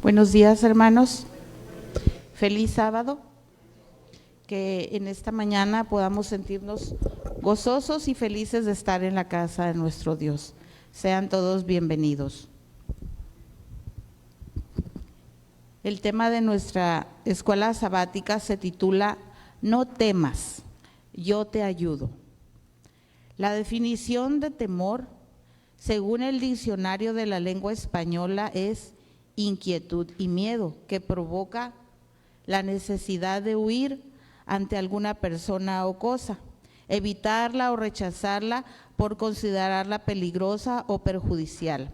Buenos días, hermanos. Feliz sábado. Que en esta mañana podamos sentirnos gozosos y felices de estar en la casa de nuestro Dios. Sean todos bienvenidos. El tema de nuestra escuela sabática se titula No temas, yo te ayudo. La definición de temor, según el diccionario de la lengua española, es inquietud y miedo que provoca la necesidad de huir ante alguna persona o cosa, evitarla o rechazarla por considerarla peligrosa o perjudicial,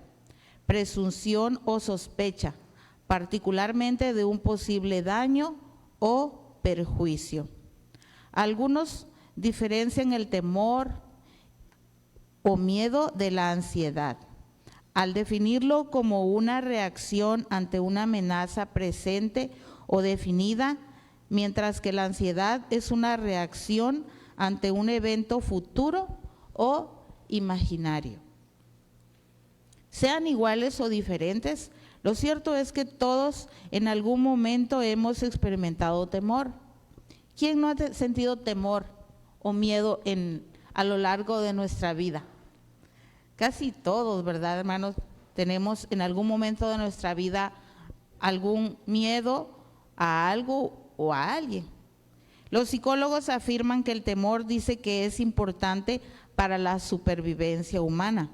presunción o sospecha, particularmente de un posible daño o perjuicio. Algunos diferencian el temor o miedo de la ansiedad, al definirlo como una reacción ante una amenaza presente o definida, mientras que la ansiedad es una reacción ante un evento futuro o imaginario. Sean iguales o diferentes, lo cierto es que todos en algún momento hemos experimentado temor. ¿Quién no ha sentido temor o miedo a lo largo de nuestra vida? Casi todos, ¿verdad, hermanos? Tenemos en algún momento de nuestra vida algún miedo a algo o a alguien. Los psicólogos afirman que el temor dice que es importante para la supervivencia humana,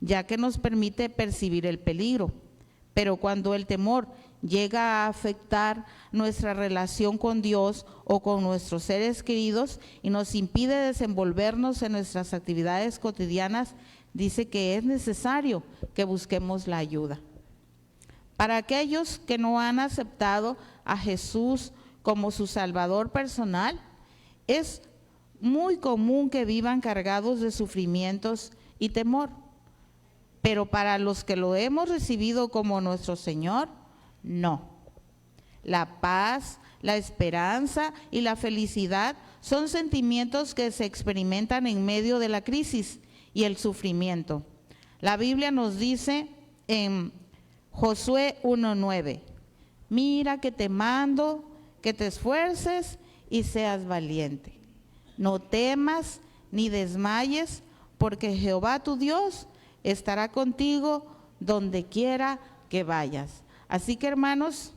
ya que nos permite percibir el peligro. Pero cuando el temor llega a afectar nuestra relación con Dios o con nuestros seres queridos y nos impide desenvolvernos en nuestras actividades cotidianas, dice que es necesario que busquemos la ayuda. Para aquellos que no han aceptado a Jesús como su Salvador personal, es muy común que vivan cargados de sufrimientos y temor. Pero para los que lo hemos recibido como nuestro Señor, no. La paz, la esperanza y la felicidad son sentimientos que se experimentan en medio de la crisis y el sufrimiento. La Biblia nos dice en Josué 1:9, mira que te mando que te esfuerces y seas valiente. No temas ni desmayes, porque Jehová tu Dios estará contigo donde quiera que vayas. Así que, hermanos,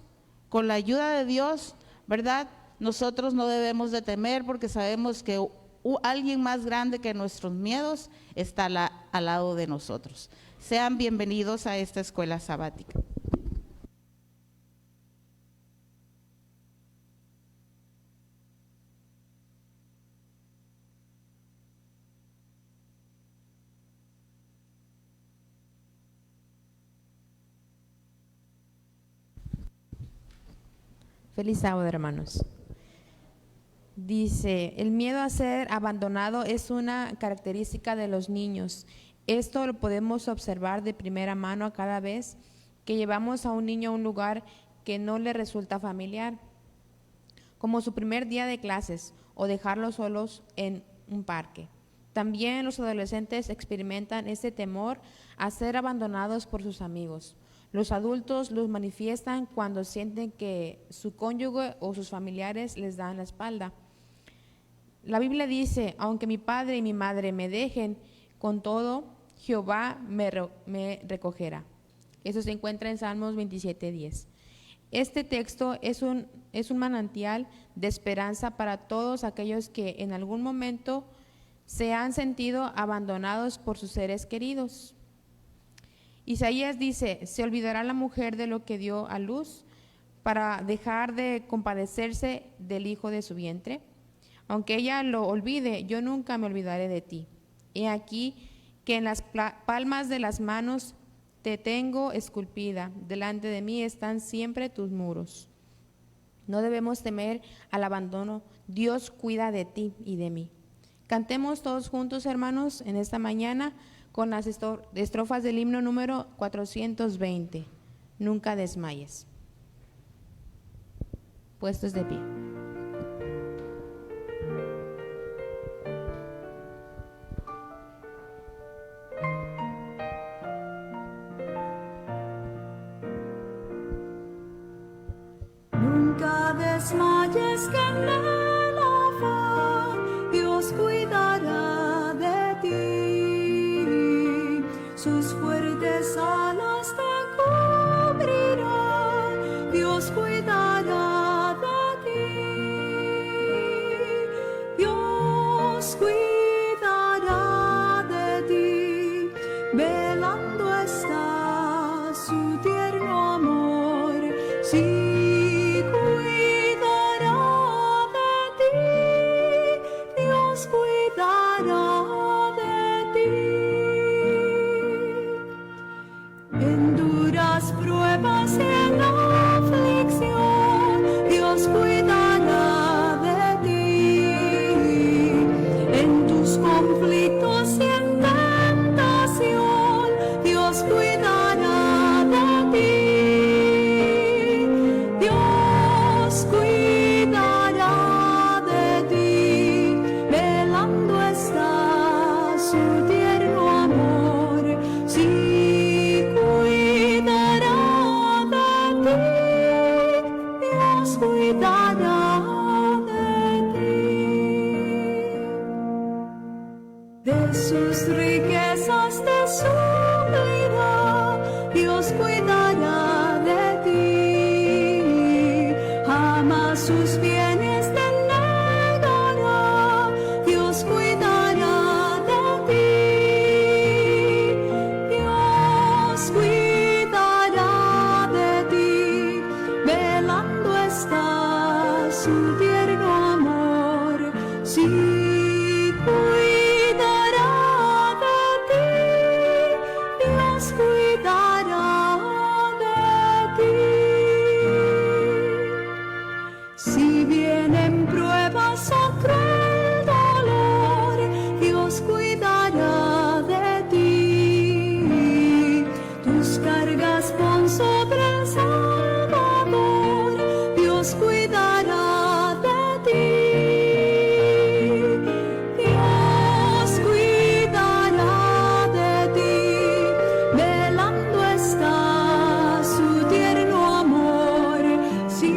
con la ayuda de Dios, ¿verdad? Nosotros no debemos de temer porque sabemos que alguien más grande que nuestros miedos está al lado de nosotros. Sean bienvenidos a esta escuela sabática. Feliz sábado, hermanos. Dice, el miedo a ser abandonado es una característica de los niños. Esto lo podemos observar de primera mano a cada vez que llevamos a un niño a un lugar que no le resulta familiar, como su primer día de clases o dejarlos solos en un parque. También los adolescentes experimentan este temor a ser abandonados por sus amigos. Los adultos los manifiestan cuando sienten que su cónyuge o sus familiares les dan la espalda. La Biblia dice, aunque mi padre y mi madre me dejen, con todo Jehová me recogerá. Eso se encuentra en Salmos 27:10. Este texto es un manantial de esperanza para todos aquellos que en algún momento se han sentido abandonados por sus seres queridos. Isaías dice, ¿se olvidará la mujer de lo que dio a luz para dejar de compadecerse del hijo de su vientre? Aunque ella lo olvide, yo nunca me olvidaré de ti. He aquí que en las palmas de las manos te tengo esculpida, delante de mí están siempre tus muros. No debemos temer al abandono. Dios cuida de ti y de mí. Cantemos todos juntos, hermanos, en esta mañana con las estrofas del himno número 420. Nunca desmayes. Puestos de pie. Nunca desmayes, que en el afán Dios cuidará de ti. Sus fuertes alas te cubrirán, Dios cuidará de ti. Dios cuidará de ti, velando está su tierno amor. Sí. Pruebas y en aflicción, Dios cuidará de ti. En tus conflictos y en tentación, Dios cuidará de ti. Dios cuidará de ti, velando está su tierno amor. Sí. De sus riquezas te suplirá, Dios cuidará de ti. Jamás sus bienes te negará, Dios cuidará de ti. Dios cuidará de ti, velando está su tierno amor. Sí. Si vienen pruebas o cruel dolor, Dios cuidará de ti. Tus cargas pon sobre el Salvador, Dios cuidará de ti. Dios cuidará de ti, velando está su tierno amor. Sí.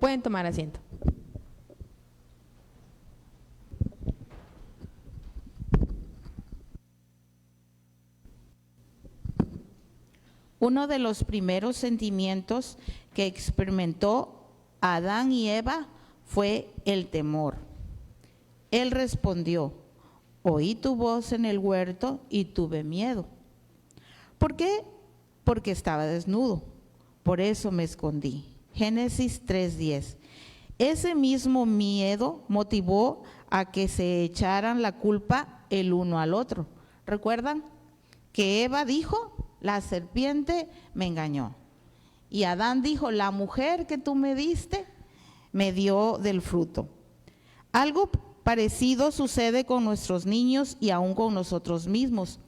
Pueden tomar asiento. Uno de los primeros sentimientos que experimentó Adán y Eva fue el temor. Él respondió: oí tu voz en el huerto y tuve miedo. ¿Por qué? Porque estaba desnudo, por eso me escondí. Génesis 3:10. Ese mismo miedo motivó a que se echaran la culpa el uno al otro. ¿Recuerdan? Que Eva dijo: la serpiente me engañó. Y Adán dijo: la mujer que tú me diste me dio del fruto. Algo parecido sucede con nuestros niños y aún con nosotros mismos.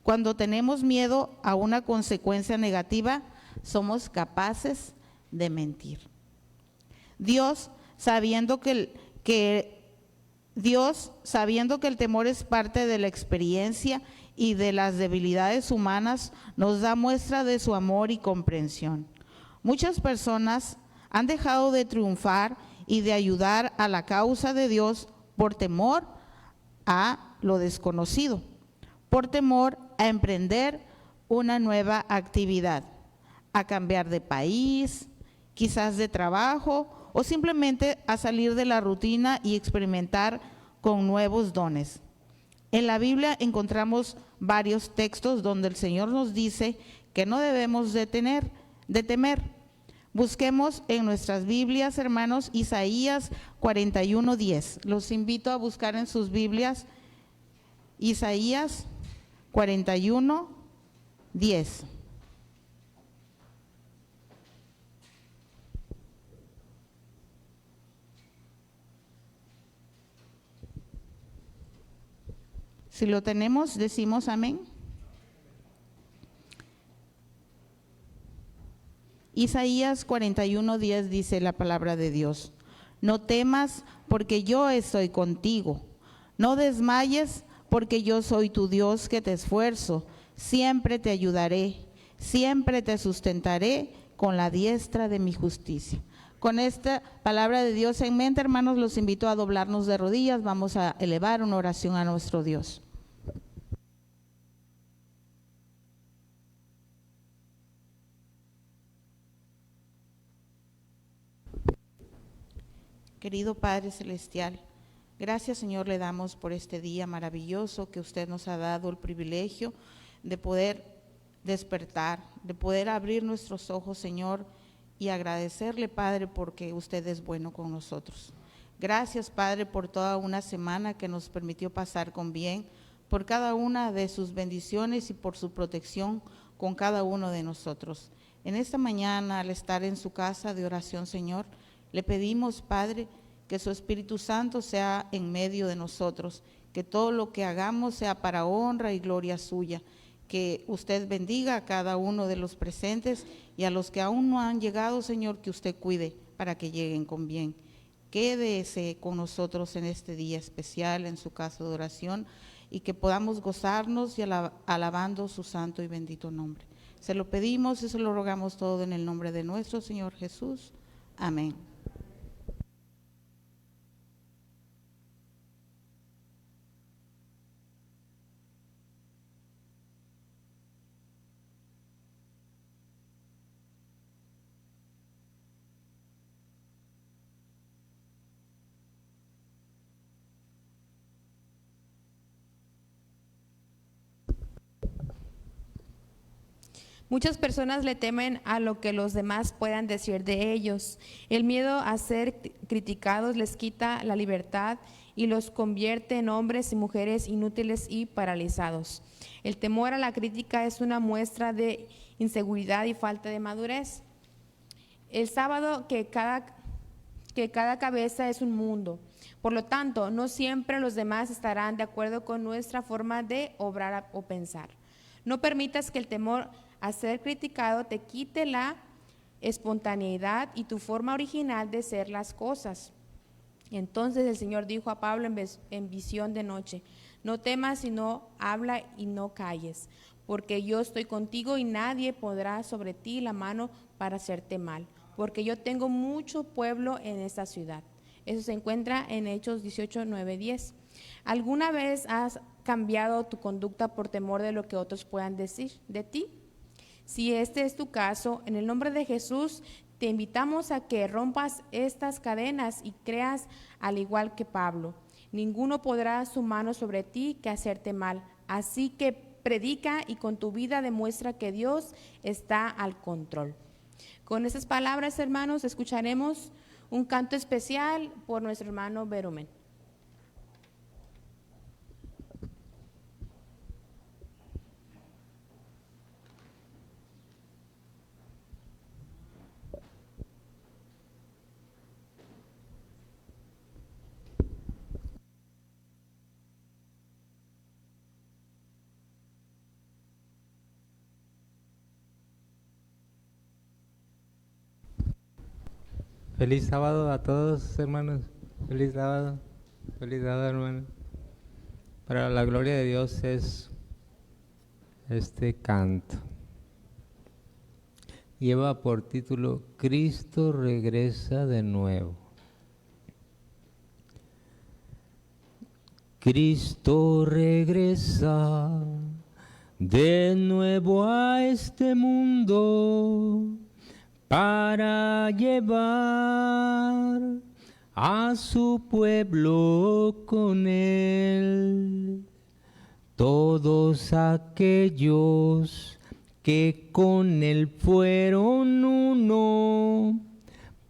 Cuando tenemos miedo a una consecuencia negativa, somos capaces de mentir. Dios, sabiendo que el temor es parte de la experiencia y de las debilidades humanas, nos da muestra de su amor y comprensión. Muchas personas han dejado de triunfar y de ayudar a la causa de Dios por temor a lo desconocido, por temor a emprender una nueva actividad, a cambiar de país, quizás de trabajo, o simplemente a salir de la rutina y experimentar con nuevos dones. En la Biblia encontramos varios textos donde el Señor nos dice que no debemos de temer. Busquemos en nuestras Biblias, hermanos, Isaías 41:10. Los invito a buscar en sus Biblias Isaías 41:10. Si lo tenemos, decimos amén. Isaías 41:10 dice la palabra de Dios: no temas, porque yo estoy contigo. No desmayes, porque yo soy tu Dios que te esfuerzo. Siempre te ayudaré, siempre te sustentaré con la diestra de mi justicia. Con esta palabra de Dios en mente, hermanos, los invito a doblarnos de rodillas. Vamos a elevar una oración a nuestro Dios. Querido Padre Celestial, gracias, Señor, le damos por este día maravilloso que usted nos ha dado el privilegio de poder despertar, de poder abrir nuestros ojos, Señor, y agradecerle, Padre, porque usted es bueno con nosotros. Gracias, Padre, por toda una semana que nos permitió pasar con bien, por cada una de sus bendiciones y por su protección con cada uno de nosotros. En esta mañana, al estar en su casa de oración, Señor, le pedimos, Padre, que su Espíritu Santo sea en medio de nosotros, que todo lo que hagamos sea para honra y gloria suya, que usted bendiga a cada uno de los presentes y a los que aún no han llegado, Señor, que usted cuide para que lleguen con bien. Quédese con nosotros en este día especial, en su casa de oración, y que podamos gozarnos y alabando su santo y bendito nombre. Se lo pedimos y se lo rogamos todo en el nombre de nuestro Señor Jesús. Amén. Muchas personas le temen a lo que los demás puedan decir de ellos. El miedo a ser criticados les quita la libertad y los convierte en hombres y mujeres inútiles y paralizados. El temor a la crítica es una muestra de inseguridad y falta de madurez. El sábado que cada cabeza es un mundo. Por lo tanto, no siempre los demás estarán de acuerdo con nuestra forma de obrar o pensar. No permitas que el temor a ser criticado te quite la espontaneidad y tu forma original de ser las cosas. Entonces el Señor dijo a Pablo en visión de noche: no temas, sino habla y no calles, porque yo estoy contigo y nadie podrá sobre ti la mano para hacerte mal, porque yo tengo mucho pueblo en esta ciudad. Eso se encuentra en Hechos 18, 9, 10. ¿Alguna vez has cambiado tu conducta por temor de lo que otros puedan decir de ti? Si este es tu caso, en el nombre de Jesús te invitamos a que rompas estas cadenas y creas al igual que Pablo. Ninguno podrá su mano sobre ti que hacerte mal. Así que predica y con tu vida demuestra que Dios está al control. Con estas palabras, hermanos, escucharemos un canto especial por nuestro hermano Berumen. Feliz sábado a todos, hermanos. Feliz sábado, hermanos. Para la gloria de Dios es este canto. Lleva por título Cristo regresa de nuevo. Cristo regresa de nuevo a este mundo para llevar a su pueblo con él. Todos aquellos que con él fueron uno,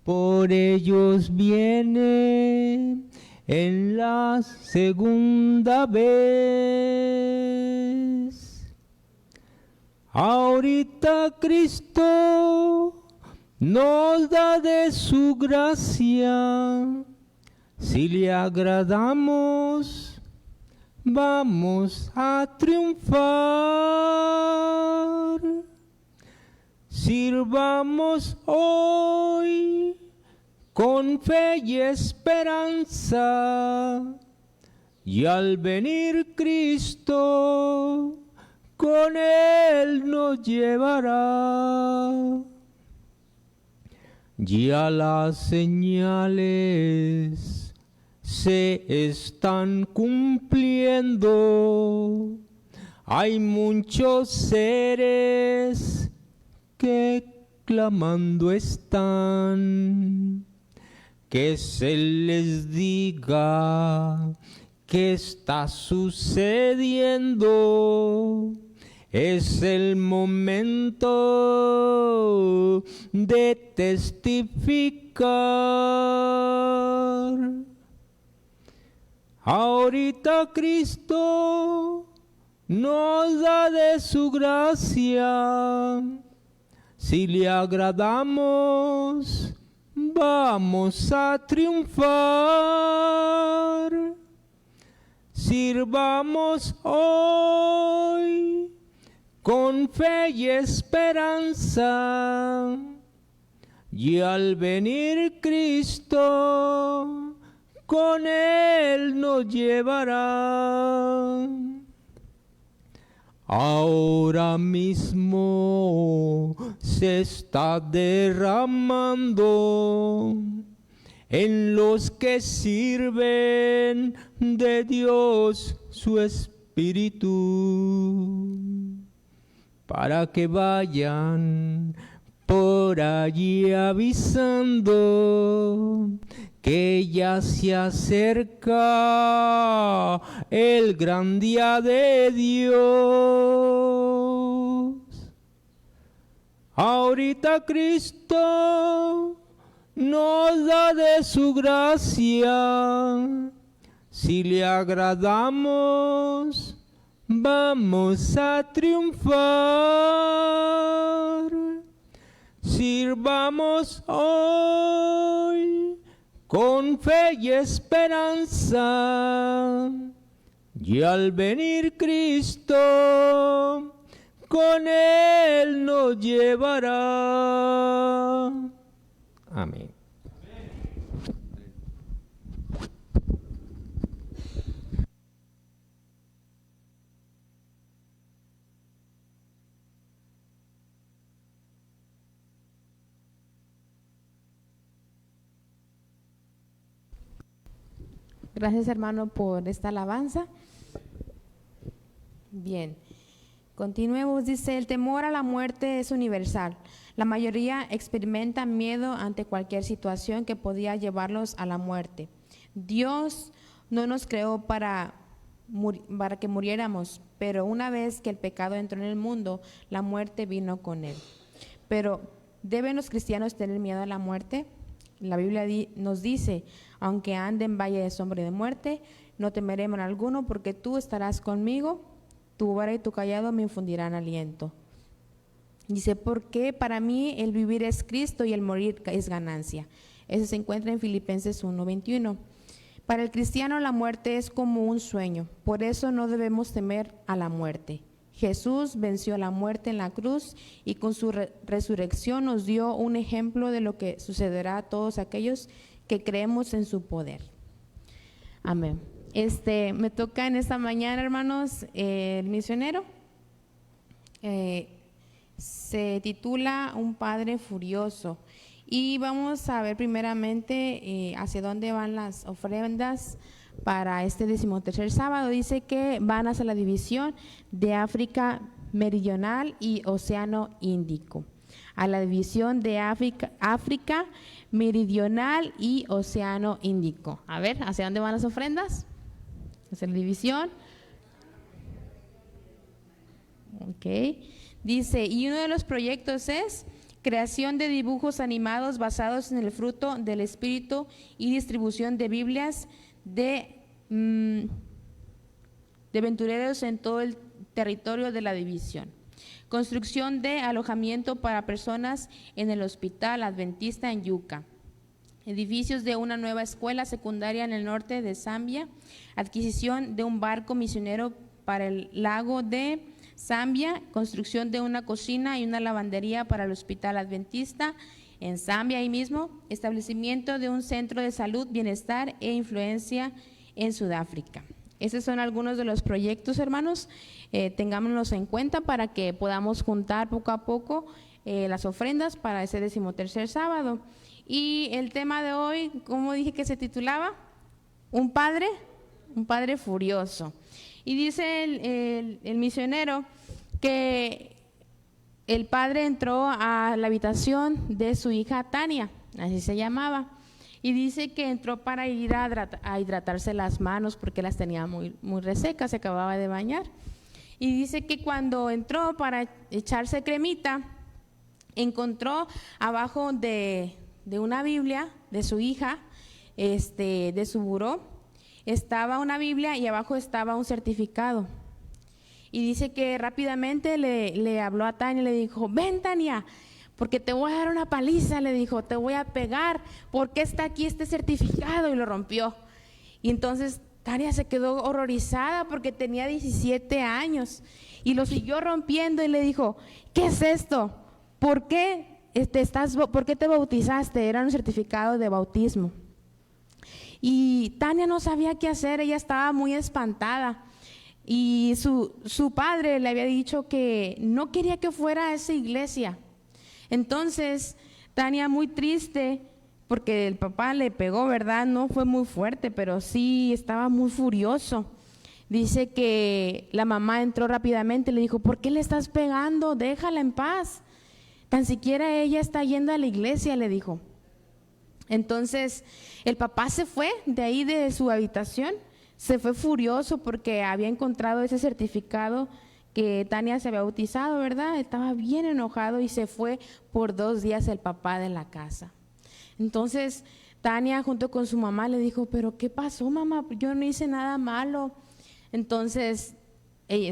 por ellos viene en la segunda vez. Ahorita Cristo nos da de su gracia, si le agradamos, vamos a triunfar. Sirvamos hoy con fe y esperanza, y al venir Cristo, con él nos llevará. Ya las señales se están cumpliendo. Hay muchos seres que clamando están, que se les diga qué está sucediendo. Es el momento de testificar. Ahorita Cristo nos da de su gracia. Si le agradamos, vamos a triunfar. Sirvamos hoy con fe y esperanza, y al venir Cristo, con él nos llevará. Ahora mismo se está derramando en los que sirven de Dios su Espíritu, para que vayan por allí avisando que ya se acerca el gran día de Dios. Ahorita Cristo nos da de su gracia. Si le agradamos, vamos a triunfar. Sirvamos hoy con fe y esperanza, y al venir Cristo, con él nos llevará. Amén. Gracias, hermano, por esta alabanza. Bien, continuemos. Dice, el temor a la muerte es universal. La mayoría experimenta miedo ante cualquier situación que podía llevarlos a la muerte. Dios no nos creó para que muriéramos, pero una vez que el pecado entró en el mundo, la muerte vino con él. Pero, ¿deben los cristianos tener miedo a la muerte? La Biblia nos dice, aunque ande en valle de sombra y de muerte, no temeré mal alguno, porque tú estarás conmigo, tu vara y tu callado me infundirán aliento. Dice, porque para mí el vivir es Cristo y el morir es ganancia. Eso se encuentra en Filipenses 1:21. Para el cristiano la muerte es como un sueño, por eso no debemos temer a la muerte. Jesús venció la muerte en la cruz y con su resurrección nos dio un ejemplo de lo que sucederá a todos aquellos que creemos en su poder. Amén. Me toca en esta mañana, hermanos, el misionero. Se titula Un Padre Furioso. Y vamos a ver primeramente hacia dónde van las ofrendas para este 13º sábado. Dice que van hacia la división de África Meridional y Océano Índico. A la división de África Meridional y Océano Índico. A ver, ¿hacia dónde van las ofrendas? Hacia la división. Ok. Dice, y uno de los proyectos es creación de dibujos animados basados en el fruto del Espíritu y distribución de Biblias de aventureros en todo el territorio de la división. Construcción de alojamiento para personas en el Hospital Adventista en Yuca. Edificios de una nueva escuela secundaria en el norte de Zambia. Adquisición de un barco misionero para el lago de Zambia. Construcción de una cocina y una lavandería para el Hospital Adventista en Zambia ahí mismo. Establecimiento de un centro de salud, bienestar e influencia en Sudáfrica. Esos son algunos de los proyectos, hermanos. Tengámoslos en cuenta para que podamos juntar poco a poco las ofrendas para ese 13º sábado. Y el tema de hoy, ¿cómo dije que se titulaba? Un padre furioso. Y dice el misionero que el padre entró a la habitación de su hija Tania, así se llamaba, y dice que entró para ir a hidratarse las manos porque las tenía muy resecas, se acababa de bañar. Y dice que cuando entró para echarse cremita, encontró abajo de una Biblia de su hija, de su buró, estaba una Biblia y abajo estaba un certificado. Y dice que rápidamente le habló a Tania y le dijo, ven Tania, porque te voy a dar una paliza, le dijo, te voy a pegar, porque está aquí este certificado, y lo rompió. Y entonces Tania se quedó horrorizada porque tenía 17 años y lo siguió rompiendo y le dijo, ¿qué es esto? ¿Por qué te bautizaste? Era un certificado de bautismo. Y Tania no sabía qué hacer, ella estaba muy espantada. Y su padre le había dicho que no quería que fuera a esa iglesia. Entonces, Tania muy triste, porque el papá le pegó, ¿verdad? No fue muy fuerte, pero sí estaba muy furioso. Dice que la mamá entró rápidamente y le dijo, ¿por qué le estás pegando? Déjala en paz. Tan siquiera ella está yendo a la iglesia, le dijo. Entonces, el papá se fue de ahí de su habitación, se fue furioso porque había encontrado ese certificado que Tania se había bautizado, ¿verdad? Estaba bien enojado y se fue por 2 días el papá de la casa. Entonces, Tania junto con su mamá le dijo, ¿pero qué pasó, mamá? Yo no hice nada malo. Entonces,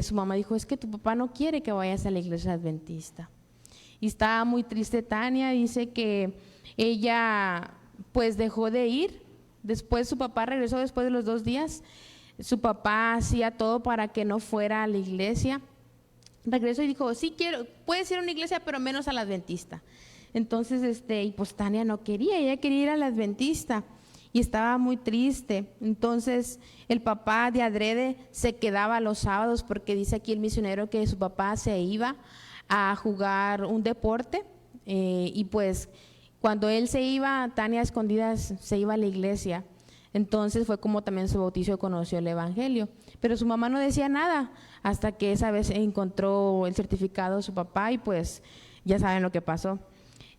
su mamá dijo, es que tu papá no quiere que vayas a la iglesia adventista. Y estaba muy triste Tania, dice que ella pues dejó de ir. Después su papá regresó después de los 2 días. Su papá hacía todo para que no fuera a la iglesia. Regresó y dijo, sí quiero, puedes ir a una iglesia, pero menos a la adventista. Entonces, y pues Tania no quería, ella quería ir a la adventista y estaba muy triste. Entonces, el papá de adrede se quedaba los sábados porque dice aquí el misionero que su papá se iba a jugar un deporte y pues cuando él se iba, Tania a escondidas se iba a la iglesia. Entonces fue como también su bautizo conoció el evangelio. Pero su mamá no decía nada hasta que esa vez encontró el certificado de su papá y pues ya saben lo que pasó.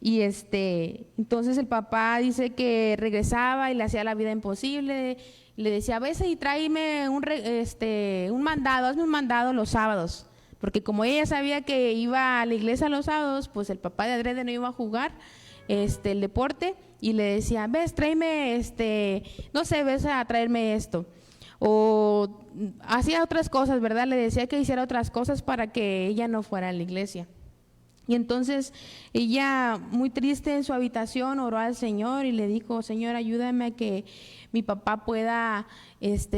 Y entonces el papá dice que regresaba y le hacía la vida imposible, le decía, vete y tráeme un mandado, hazme un mandado los sábados. Porque como ella sabía que iba a la iglesia los sábados, pues el papá de adrede no iba a jugar el deporte y le decía, ves, tráeme, no sé, ves a traerme esto. O hacía otras cosas, ¿verdad? Le decía que hiciera otras cosas para que ella no fuera a la iglesia. Y entonces ella, muy triste en su habitación, oró al Señor y le dijo, Señor, ayúdame a que mi papá pueda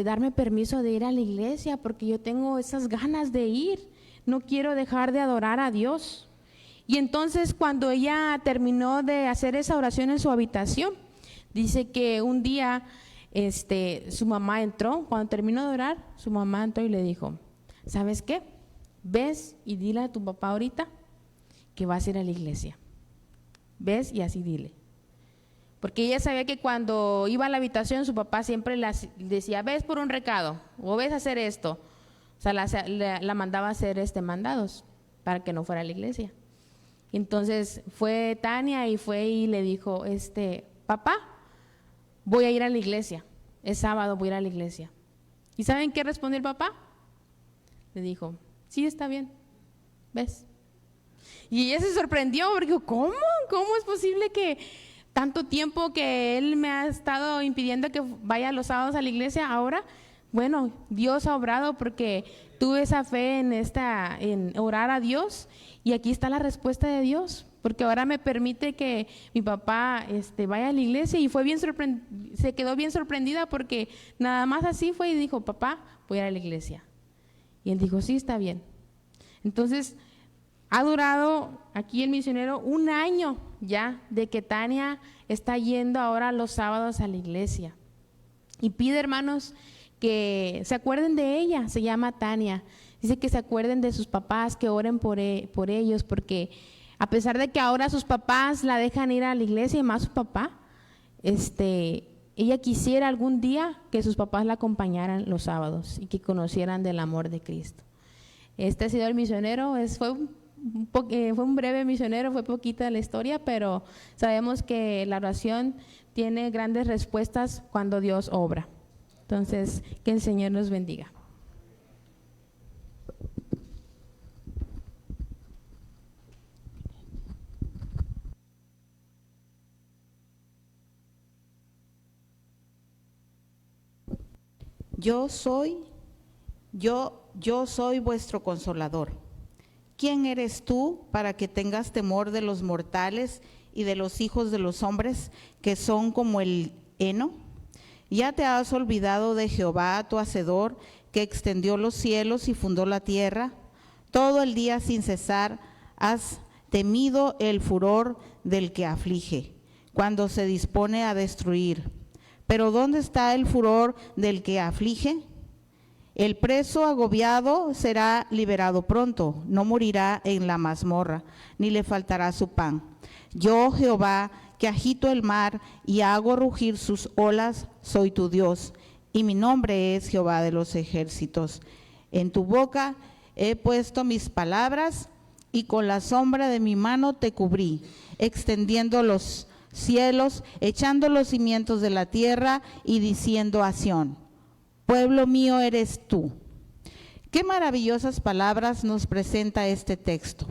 darme permiso de ir a la iglesia porque yo tengo esas ganas de ir, no quiero dejar de adorar a Dios. Y entonces cuando ella terminó de hacer esa oración en su habitación, dice que un día su mamá entró, cuando terminó de orar, su mamá entró y le dijo, ¿sabes qué? Ves y dile a tu papá ahorita que vas a ir a la iglesia. ¿Ves? Y así dile. Porque ella sabía que cuando iba a la habitación su papá siempre decía, ves por un recado o ves a hacer esto. O sea, la mandaba a hacer mandados para que no fuera a la iglesia. Entonces fue Tania y fue y le dijo, papá, voy a ir a la iglesia, es sábado, voy a ir a la iglesia. ¿Y saben qué respondió el papá? Le dijo, sí, está bien, ves. Y ella se sorprendió porque dijo, ¿cómo? ¿Cómo es posible que tanto tiempo que él me ha estado impidiendo que vaya los sábados a la iglesia, ahora, bueno, Dios ha obrado porque tuve esa fe en orar a Dios, y aquí está la respuesta de Dios, porque ahora me permite que mi papá vaya a la iglesia. Y fue se quedó bien sorprendida porque nada más así fue y dijo, papá, voy a ir a la iglesia. Y él dijo, sí, está bien. Entonces, ha durado aquí el misionero 1 año ya de que Tania está yendo ahora los sábados a la iglesia. Y pide, hermanos, que se acuerden de ella. Se llama Tania. Dice que se acuerden de sus papás, que oren por ellos, porque a pesar de que ahora sus papás la dejan ir a la iglesia, y más su papá, ella quisiera algún día que sus papás la acompañaran los sábados y que conocieran del amor de Cristo. Este ha sido el misionero. Fue un breve misionero, fue poquita la historia, pero sabemos que la oración tiene grandes respuestas cuando Dios obra. Entonces, que el Señor nos bendiga. Yo soy vuestro consolador. ¿Quién eres tú para que tengas temor de los mortales y de los hijos de los hombres que son como el heno? ¿Ya te has olvidado de Jehová, tu hacedor, que extendió los cielos y fundó la tierra? Todo el día sin cesar has temido el furor del que aflige, cuando se dispone a destruir. Pero ¿dónde está el furor del que aflige? El preso agobiado será liberado pronto, no morirá en la mazmorra, ni le faltará su pan. Yo, Jehová, que agito el mar y hago rugir sus olas, soy tu Dios, y mi nombre es Jehová de los ejércitos. En tu boca he puesto mis palabras, y con la sombra de mi mano te cubrí, extendiendo los cielos, echando los cimientos de la tierra y diciendo a Sión, pueblo mío eres tú. Qué maravillosas palabras nos presenta este texto.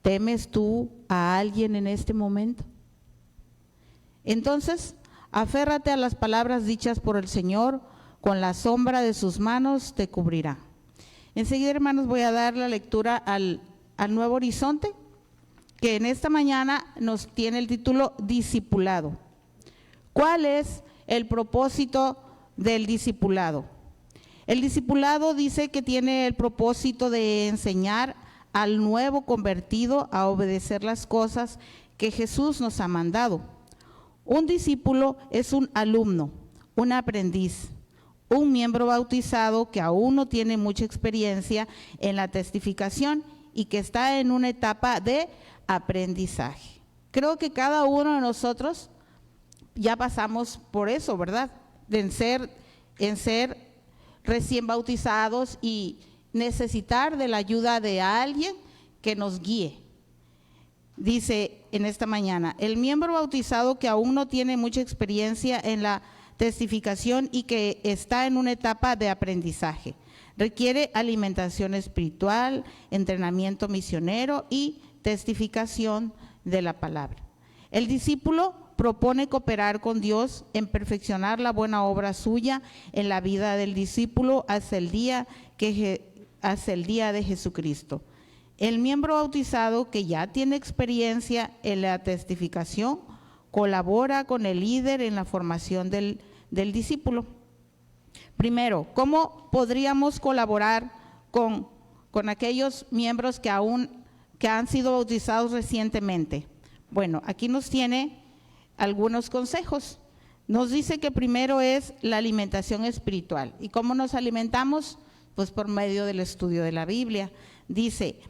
¿Temes tú a alguien en este momento? Entonces, aférrate a las palabras dichas por el Señor, con la sombra de sus manos te cubrirá. Enseguida, hermanos, voy a dar la lectura al Nuevo Horizonte, que en esta mañana nos tiene el título Discipulado. ¿Cuál es el propósito del discipulado? El discipulado dice que tiene el propósito de enseñar al nuevo convertido a obedecer las cosas que Jesús nos ha mandado. Un discípulo es un alumno, un aprendiz, un miembro bautizado que aún no tiene mucha experiencia en la testificación y que está en una etapa de aprendizaje. Creo que cada uno de nosotros ya pasamos por eso, ¿verdad? En ser recién bautizados y necesitar de la ayuda de alguien que nos guíe. Dice en esta mañana, el miembro bautizado que aún no tiene mucha experiencia en la testificación y que está en una etapa de aprendizaje, requiere alimentación espiritual, entrenamiento misionero y testificación de la palabra. El discípulo propone cooperar con Dios en perfeccionar la buena obra suya en la vida del discípulo hasta el día de Jesucristo. El miembro bautizado que ya tiene experiencia en la testificación colabora con el líder en la formación del discípulo. Primero, ¿cómo podríamos colaborar con aquellos miembros que han sido bautizados recientemente? Bueno, aquí nos tiene algunos consejos. Nos dice que primero es la alimentación espiritual. ¿Y cómo nos alimentamos? Pues por medio del estudio de la Biblia. Dice,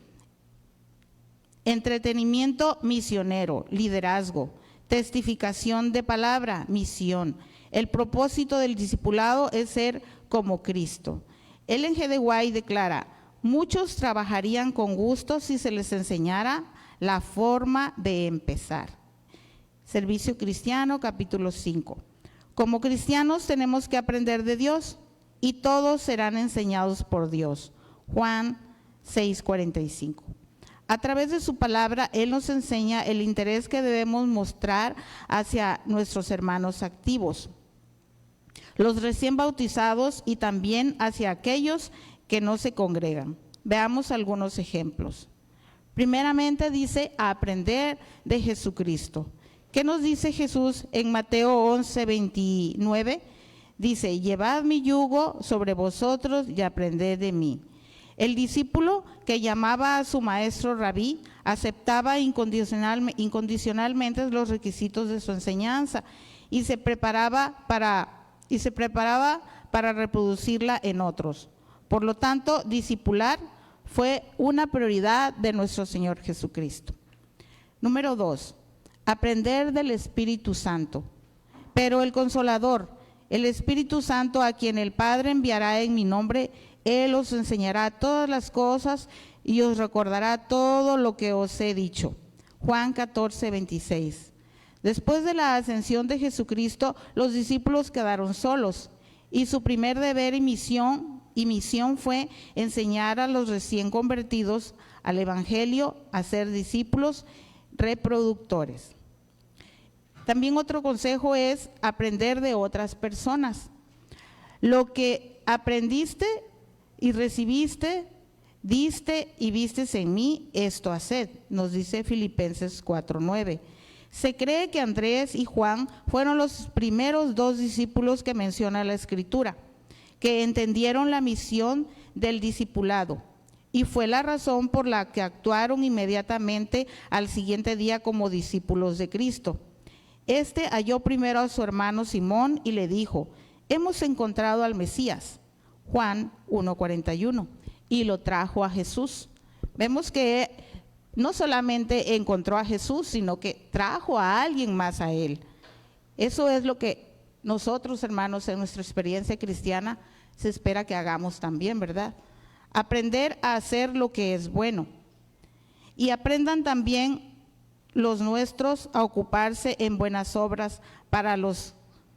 entretenimiento misionero, liderazgo, testificación de palabra, misión. El propósito del discipulado es ser como Cristo. Ellen G. White declara, muchos trabajarían con gusto si se les enseñara la forma de empezar. Servicio Cristiano, capítulo 5. Como cristianos tenemos que aprender de Dios y todos serán enseñados por Dios. Juan 6:45. A través de su palabra, Él nos enseña el interés que debemos mostrar hacia nuestros hermanos activos, los recién bautizados y también hacia aquellos que no se congregan. Veamos algunos ejemplos. Primeramente dice, a aprender de Jesucristo. ¿Qué nos dice Jesús en Mateo 11:29? Dice, llevad mi yugo sobre vosotros y aprended de mí. El discípulo que llamaba a su maestro rabí aceptaba incondicionalmente los requisitos de su enseñanza y se preparaba para reproducirla en otros. Por lo tanto, discipular fue una prioridad de nuestro Señor Jesucristo. Número 2, aprender del Espíritu Santo. Pero el Consolador, el Espíritu Santo, a quien el Padre enviará en mi nombre, Él os enseñará todas las cosas y os recordará todo lo que os he dicho. Juan 14:26. Después de la ascensión de Jesucristo, los discípulos quedaron solos y su primer deber y misión fue enseñar a los recién convertidos al Evangelio a ser discípulos reproductores. También otro consejo es aprender de otras personas. Lo que aprendiste y recibiste, diste y vistes en mí, esto haced, nos dice Filipenses 4:9. Se cree que Andrés y Juan fueron los primeros 2 discípulos que menciona la Escritura, que entendieron la misión del discipulado, y fue la razón por la que actuaron inmediatamente al siguiente día como discípulos de Cristo. Este halló primero a su hermano Simón y le dijo, hemos encontrado al Mesías, Juan 1:41, y lo trajo a Jesús. Vemos que no solamente encontró a Jesús, sino que trajo a alguien más a él. Eso es lo que nosotros, hermanos, en nuestra experiencia cristiana se espera que hagamos también, ¿verdad? Aprender a hacer lo que es bueno. Y aprendan también los nuestros a ocuparse en buenas obras para los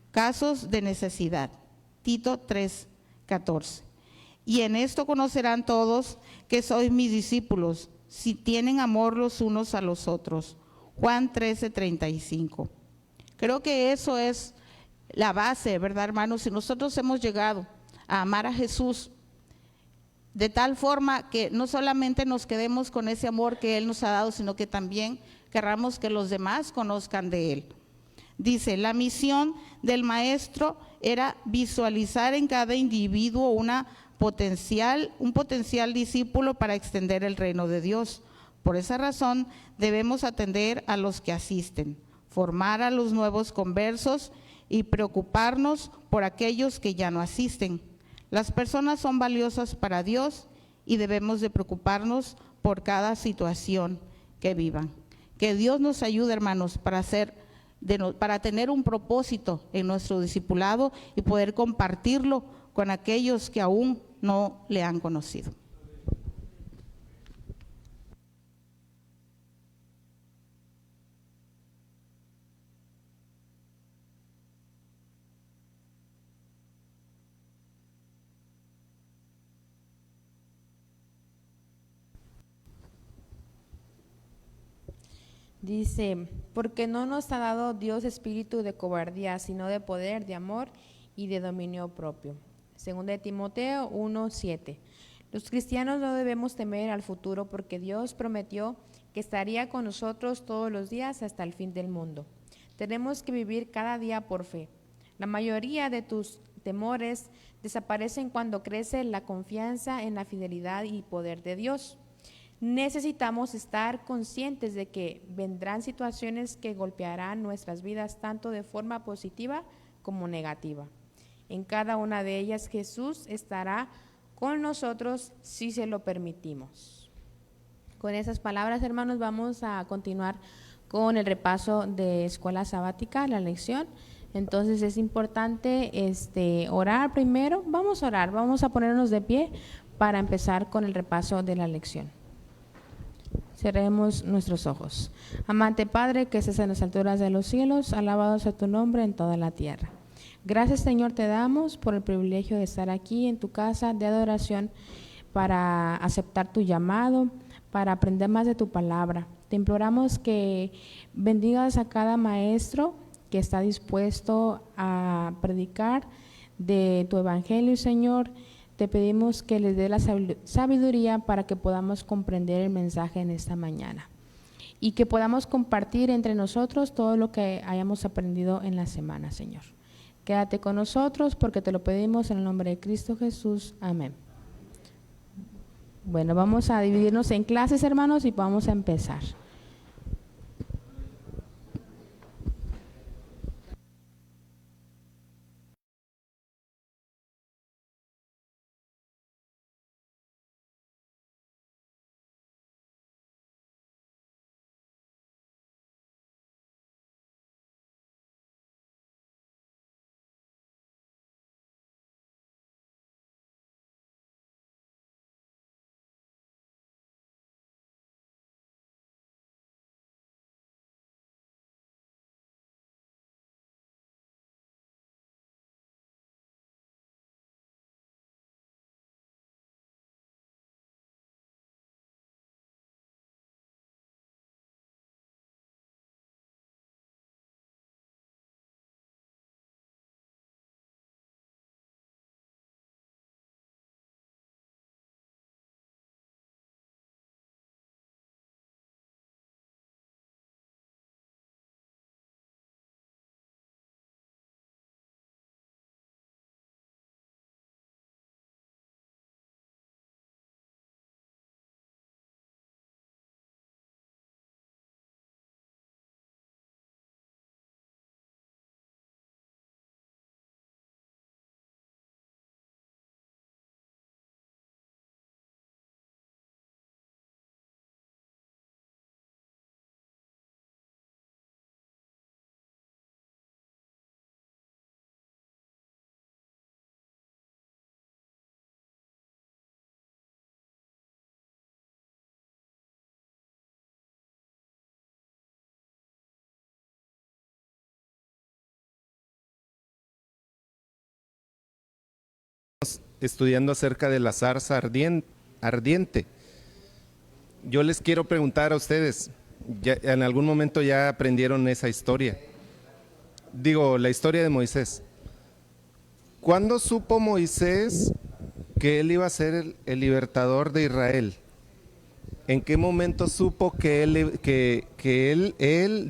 casos de necesidad. Tito 3:14. Y en esto conocerán todos que sois mis discípulos, si tienen amor los unos a los otros. Juan 13:35. Creo que eso es la base, ¿verdad, hermanos? Si nosotros hemos llegado a amar a Jesús de tal forma que no solamente nos quedemos con ese amor que Él nos ha dado, sino que también querramos que los demás conozcan de Él. Dice, la misión del maestro era visualizar en cada individuo un potencial discípulo para extender el reino de Dios. Por esa razón debemos atender a los que asisten, formar a los nuevos conversos y preocuparnos por aquellos que ya no asisten. Las personas son valiosas para Dios y debemos de preocuparnos por cada situación que vivan. Que Dios nos ayude, hermanos, para tener un propósito en nuestro discipulado y poder compartirlo con aquellos que aún no le han conocido. Dice, porque no nos ha dado Dios espíritu de cobardía, sino de poder, de amor y de dominio propio. Segunda de Timoteo 1:7. Los cristianos no debemos temer al futuro porque Dios prometió que estaría con nosotros todos los días hasta el fin del mundo. Tenemos que vivir cada día por fe. La mayoría de tus temores desaparecen cuando crece la confianza en la fidelidad y poder de Dios. Necesitamos estar conscientes de que vendrán situaciones que golpearán nuestras vidas tanto de forma positiva como negativa. En cada una de ellas Jesús estará con nosotros si se lo permitimos. Con esas palabras, hermanos, vamos a continuar con el repaso de escuela sabática, la lección. Entonces es importante orar primero. Vamos a orar, vamos a ponernos de pie para empezar con el repaso de la lección. Cerremos nuestros ojos. Amante Padre, que estés en las alturas de los cielos, alabado sea tu nombre en toda la tierra. Gracias, Señor, te damos por el privilegio de estar aquí en tu casa de adoración para aceptar tu llamado, para aprender más de tu palabra. Te imploramos que bendigas a cada maestro que está dispuesto a predicar de tu evangelio, Señor. Te pedimos que les dé la sabiduría para que podamos comprender el mensaje en esta mañana y que podamos compartir entre nosotros todo lo que hayamos aprendido en la semana, Señor. Quédate con nosotros porque te lo pedimos en el nombre de Cristo Jesús. Amén. Bueno, vamos a dividirnos en clases, hermanos, y vamos a empezar. Estudiando acerca de la zarza ardiente. Yo les quiero preguntar a ustedes, ¿en algún momento ya aprendieron esa historia? Digo, la historia de Moisés. ¿Cuándo supo Moisés que él iba a ser el libertador de Israel? ¿En qué momento supo que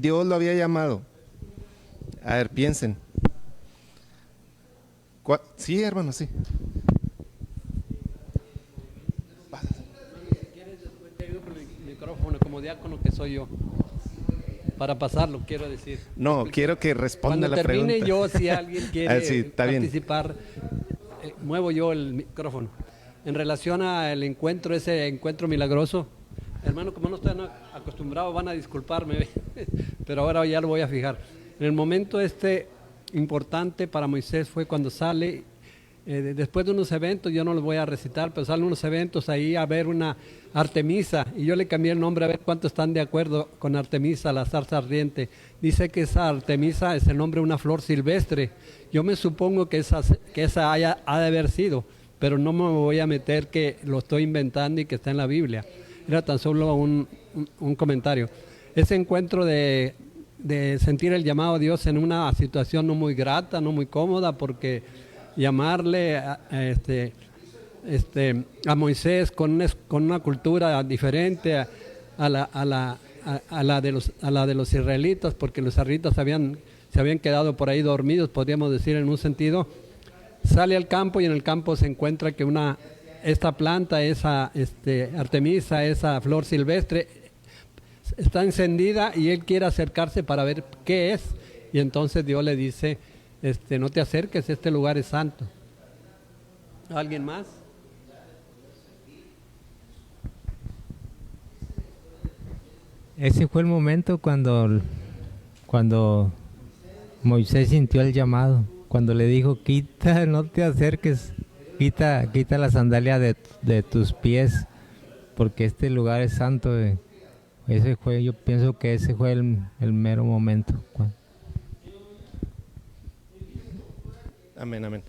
Dios lo había llamado? A ver, piensen. Sí, hermano, sí. ¿Quieres después te ayudo con el micrófono como diácono que soy yo? Para pasarlo, quiero decir. No, quiero que responda la pregunta. Cuando termine yo, si alguien quiere sí, participar, muevo yo el micrófono. En relación al encuentro, ese encuentro milagroso, hermano, como no están acostumbrados, van a disculparme, pero ahora ya lo voy a fijar. En el momento importante para Moisés fue cuando sale, después de unos eventos, yo no los voy a recitar, pero salen unos eventos ahí a ver una Artemisa, y yo le cambié el nombre a ver cuántos están de acuerdo con Artemisa, la zarza ardiente. Dice que esa Artemisa es el nombre de una flor silvestre. Yo me supongo que esa ha de haber sido, pero no me voy a meter que lo estoy inventando y que está en la Biblia. Era tan solo un comentario. Ese encuentro de sentir el llamado a Dios en una situación no muy grata, no muy cómoda, porque llamarle a Moisés con una cultura diferente a la de los israelitas, porque los israelitas se habían quedado por ahí dormidos, podríamos decir en un sentido. Sale al campo y en el campo se encuentra que esta planta, esa Artemisa, esa flor silvestre, está encendida y él quiere acercarse para ver qué es, y entonces Dios le dice, no te acerques, este lugar es santo. ¿Alguien más? Ese fue el momento cuando Moisés sintió el llamado, cuando le dijo, no te acerques, quita la sandalia de tus pies, porque este lugar es santo. Yo pienso que ese fue el mero momento. Amén, amén.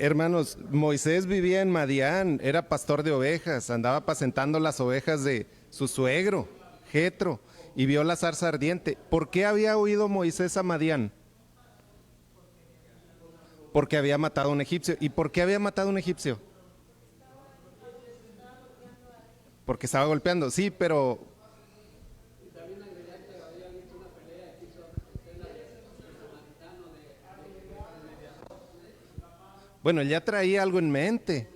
Hermanos, Moisés vivía en Madián, era pastor de ovejas, andaba apacentando las ovejas de su suegro, Jetro, y vio la zarza ardiente. ¿Por qué había huido Moisés a Madián? Porque había matado a un egipcio. ¿Y por qué había matado a un egipcio? Porque estaba golpeando, sí, pero... Bueno, él ya traía algo en mente.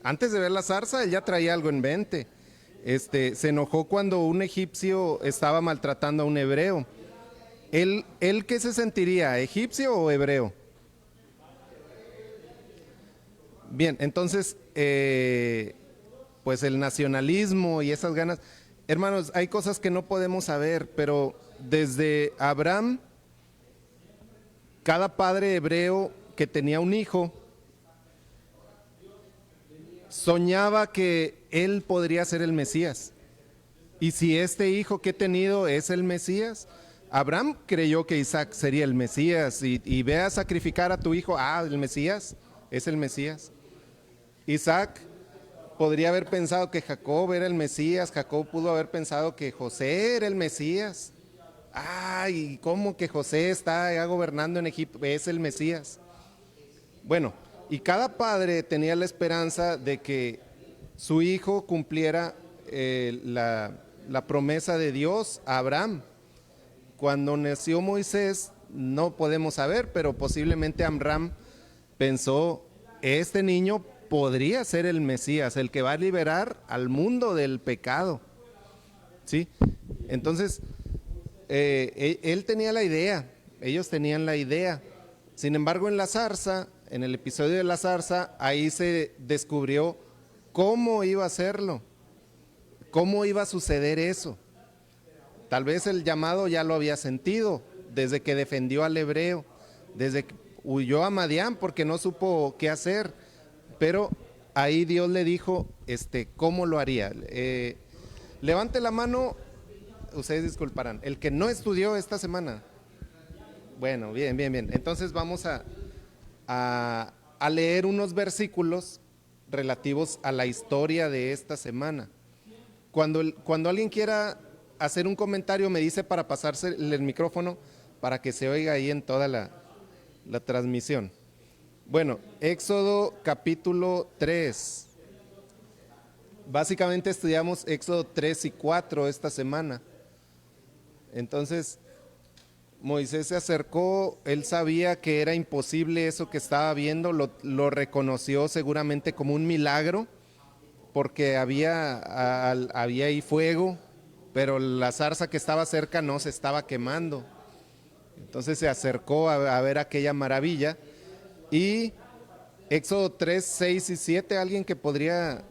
Antes de ver la zarza, él ya traía algo en mente. Se enojó cuando un egipcio estaba maltratando a un hebreo. ¿Él qué se sentiría, egipcio o hebreo? Bien, entonces, pues el nacionalismo y esas ganas. Hermanos, hay cosas que no podemos saber, pero desde Abraham, cada padre hebreo que tenía un hijo, soñaba que él podría ser el Mesías. Y si este hijo que he tenido es el Mesías, Abraham creyó que Isaac sería el Mesías y ve a sacrificar a tu hijo, el Mesías, es el Mesías. Isaac podría haber pensado que Jacob era el Mesías, Jacob pudo haber pensado que José era el Mesías. ¿Y cómo que José está ya gobernando en Egipto? Es el Mesías. Bueno, y cada padre tenía la esperanza de que su hijo cumpliera la promesa de Dios a Abraham. Cuando nació Moisés, no podemos saber, pero posiblemente Abraham pensó, este niño podría ser el Mesías, el que va a liberar al mundo del pecado. ¿Sí? Entonces, él tenía la idea, ellos tenían la idea. Sin embargo, en la zarza, en el episodio de la zarza, ahí se descubrió cómo iba a hacerlo, cómo iba a suceder eso. Tal vez el llamado ya lo había sentido desde que defendió al hebreo, desde que huyó a Madián porque no supo qué hacer, pero ahí Dios le dijo cómo lo haría. Levante la mano, ustedes disculparán, el que no estudió esta semana. Bueno, bien. Entonces vamos a leer unos versículos relativos a la historia de esta semana. Cuando alguien quiera hacer un comentario, me dice para pasarse el micrófono para que se oiga ahí en toda la transmisión. Bueno, Éxodo capítulo 3. Básicamente estudiamos Éxodo 3 y 4 esta semana. Entonces, Moisés se acercó, él sabía que era imposible eso que estaba viendo, lo reconoció seguramente como un milagro, porque había ahí fuego, pero la zarza que estaba cerca no se estaba quemando. Entonces se acercó a ver aquella maravilla. Y Éxodo 3, 6 y 7, alguien que pudiera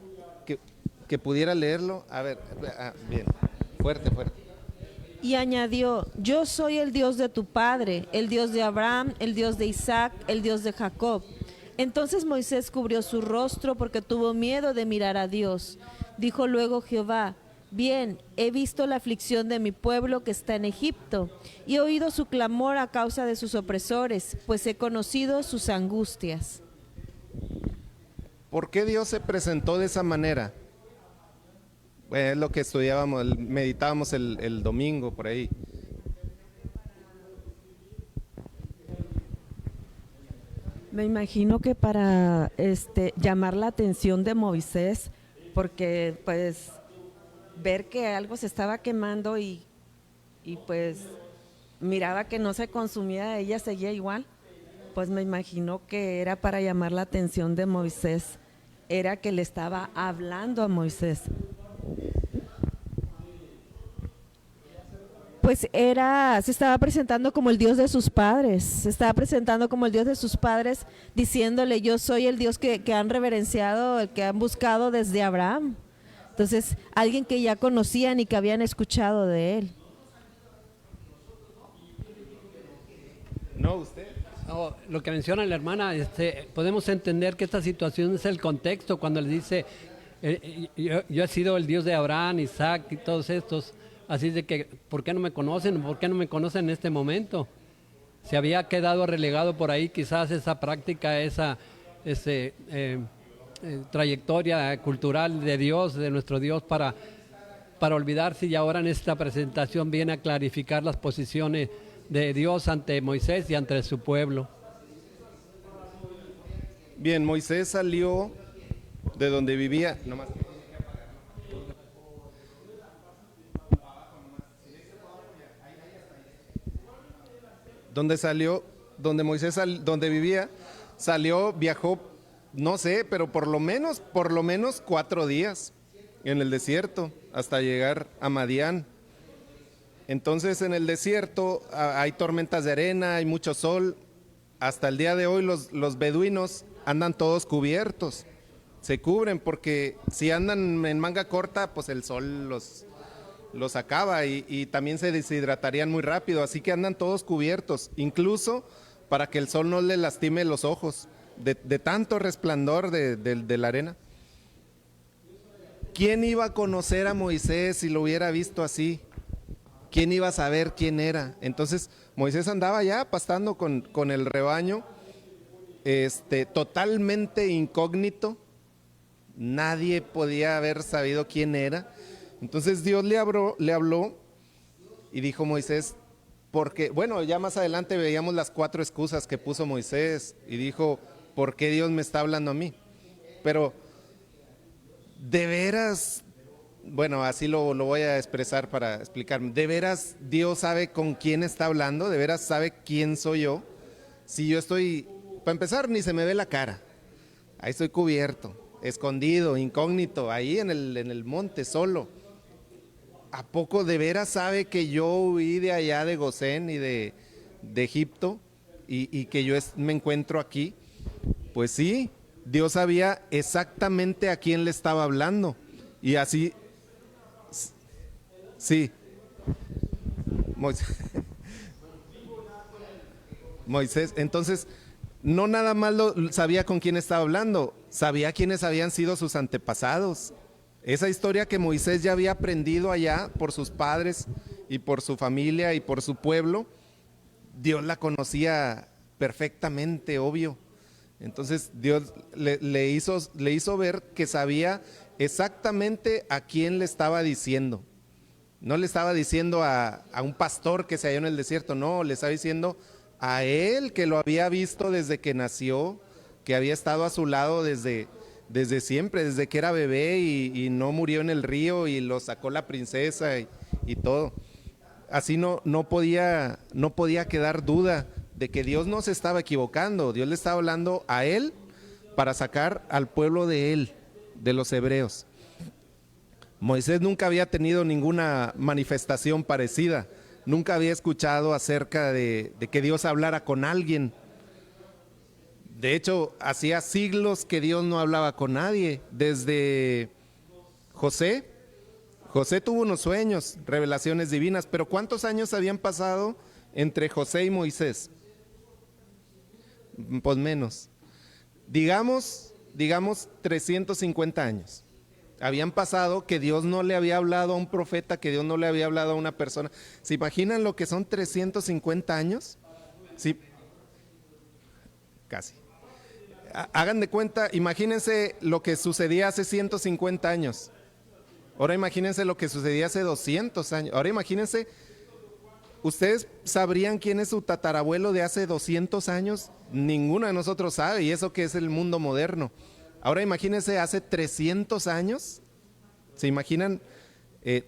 leerlo. A ver, bien, fuerte. Y añadió, yo soy el Dios de tu padre, el Dios de Abraham, el Dios de Isaac, el Dios de Jacob. Entonces Moisés cubrió su rostro porque tuvo miedo de mirar a Dios. Dijo luego Jehová, bien, he visto la aflicción de mi pueblo que está en Egipto, y he oído su clamor a causa de sus opresores, pues he conocido sus angustias. ¿Por qué Dios se presentó de esa manera? Bueno, es lo que estudiábamos, meditábamos el domingo por ahí. Me imagino que para llamar la atención de Moisés, porque pues ver que algo se estaba quemando y pues miraba que no se consumía, ella seguía igual, pues me imagino que era para llamar la atención de Moisés, era que le estaba hablando a Moisés. Pues se estaba presentando como el Dios de sus padres, diciéndole, yo soy el Dios que han reverenciado, el que han buscado desde Abraham. Entonces, alguien que ya conocían y que habían escuchado de él. No, usted. Lo que menciona la hermana, podemos entender que esta situación es el contexto cuando le dice, yo he sido el Dios de Abraham, Isaac y todos estos, así de que, ¿por qué no me conocen? ¿Por qué no me conocen en este momento? Se había quedado relegado por ahí quizás esa práctica, esa trayectoria cultural de Dios, de nuestro Dios, para olvidarse, y ahora en esta presentación viene a clarificar las posiciones de Dios ante Moisés y ante su pueblo. Bien, Moisés salió de donde vivía. Donde vivía, salió, viajó, no sé, pero por lo menos 4 días en el desierto hasta llegar a Madián. Entonces en el desierto hay tormentas de arena, hay mucho sol. Hasta el día de hoy los beduinos andan todos cubiertos, se cubren, porque si andan en manga corta, pues el sol los acaba y también se deshidratarían muy rápido, así que andan todos cubiertos, incluso para que el sol no les lastime los ojos, de tanto resplandor de la arena. ¿Quién iba a conocer a Moisés si lo hubiera visto así? ¿Quién iba a saber quién era? Entonces Moisés andaba ya pastando con el rebaño, totalmente incógnito, nadie podía haber sabido quién era. Entonces Dios le habló y dijo: Moisés, porque, bueno, ya más adelante veíamos las 4 excusas que puso Moisés y dijo: ¿por qué Dios me está hablando a mí? Pero de veras, bueno, así lo voy a expresar para explicarme. ¿De veras Dios sabe con quién está hablando? ¿De veras sabe quién soy yo? Si yo estoy, para empezar, ni se me ve la cara. Ahí estoy cubierto, escondido, incógnito, ahí en el monte, solo. ¿A poco de veras sabe que yo huí de allá de Gosén y de Egipto y que yo me encuentro aquí? Pues sí, Dios sabía exactamente a quién le estaba hablando. Y así, sí, Moisés, entonces, no nada más sabía con quién estaba hablando, sabía quiénes habían sido sus antepasados. Esa historia que Moisés ya había aprendido allá por sus padres y por su familia y por su pueblo, Dios la conocía perfectamente, obvio. Entonces Dios le hizo ver que sabía exactamente a quién le estaba diciendo. No le estaba diciendo a un pastor que se halló en el desierto, no, le estaba diciendo a él, que lo había visto desde que nació, que había estado a su lado desde siempre, desde que era bebé y no murió en el río y lo sacó la princesa y todo. Así no podía quedar duda de que Dios no se estaba equivocando. Dios le estaba hablando a él para sacar al pueblo de él, de los hebreos. Moisés nunca había tenido ninguna manifestación parecida, nunca había escuchado acerca de que Dios hablara con alguien. De hecho, hacía siglos que Dios no hablaba con nadie. Desde José tuvo unos sueños, revelaciones divinas, pero ¿cuántos años habían pasado entre José y Moisés? Pues menos. Digamos 350 años. Habían pasado que Dios no le había hablado a un profeta, que Dios no le había hablado a una persona. ¿Se imaginan lo que son 350 años? Sí, casi. Hagan de cuenta, imagínense lo que sucedía hace 150 años. Ahora imagínense lo que sucedía hace 200 años. Ahora imagínense, ¿ustedes sabrían quién es su tatarabuelo de hace 200 años? Ninguno de nosotros sabe, y eso que es el mundo moderno. Ahora imagínense hace 300 años. ¿Se imaginan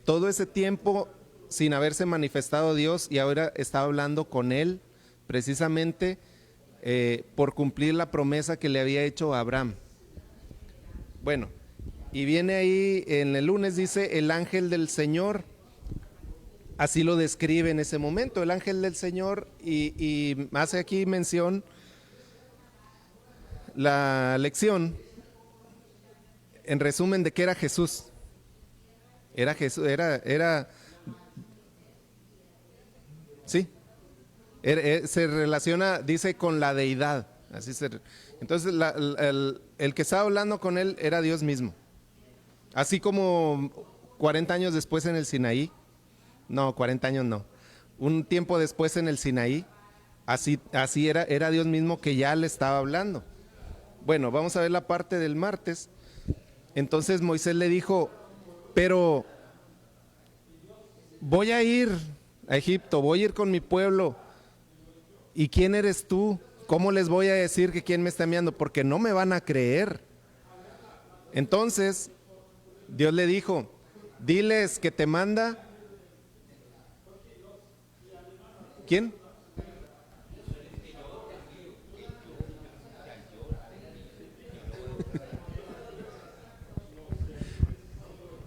todo ese tiempo sin haberse manifestado Dios y ahora estaba hablando con él precisamente por cumplir la promesa que le había hecho a Abraham? Bueno, y viene ahí en el lunes, dice el ángel del Señor, así lo describe en ese momento, el ángel del Señor, y hace aquí mención la lección, en resumen, de que era Jesús. Era Jesús, sí. Se relaciona, dice, con la deidad. Entonces el que estaba hablando con él era Dios mismo. Así como 40 años después en el Sinaí, no, 40 años no, un tiempo después en el Sinaí, así era Dios mismo que ya le estaba hablando. Bueno, vamos a ver la parte del martes. Entonces Moisés le dijo, pero voy a ir a Egipto, voy a ir con mi pueblo. ¿Y quién eres tú? ¿Cómo les voy a decir que quién me está enviando? Porque no me van a creer. Entonces Dios le dijo, diles que te manda. ¿Quién?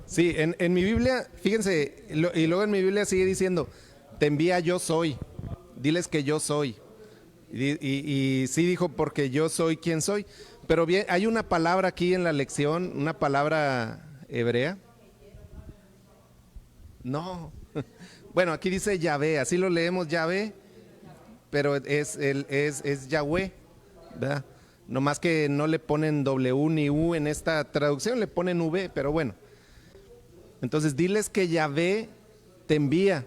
Sí, en mi Biblia, fíjense, y luego en mi Biblia sigue diciendo, te envía yo soy, diles que yo soy. Y sí dijo, porque yo soy quien soy. Pero bien, hay una palabra aquí en la lección, una palabra hebrea. No. Bueno, aquí dice Yahvé, así lo leemos Yahvé, pero es Yahweh, ¿verdad? No más que no le ponen W ni U en esta traducción, le ponen V, pero bueno. Entonces diles que Yahvé te envía.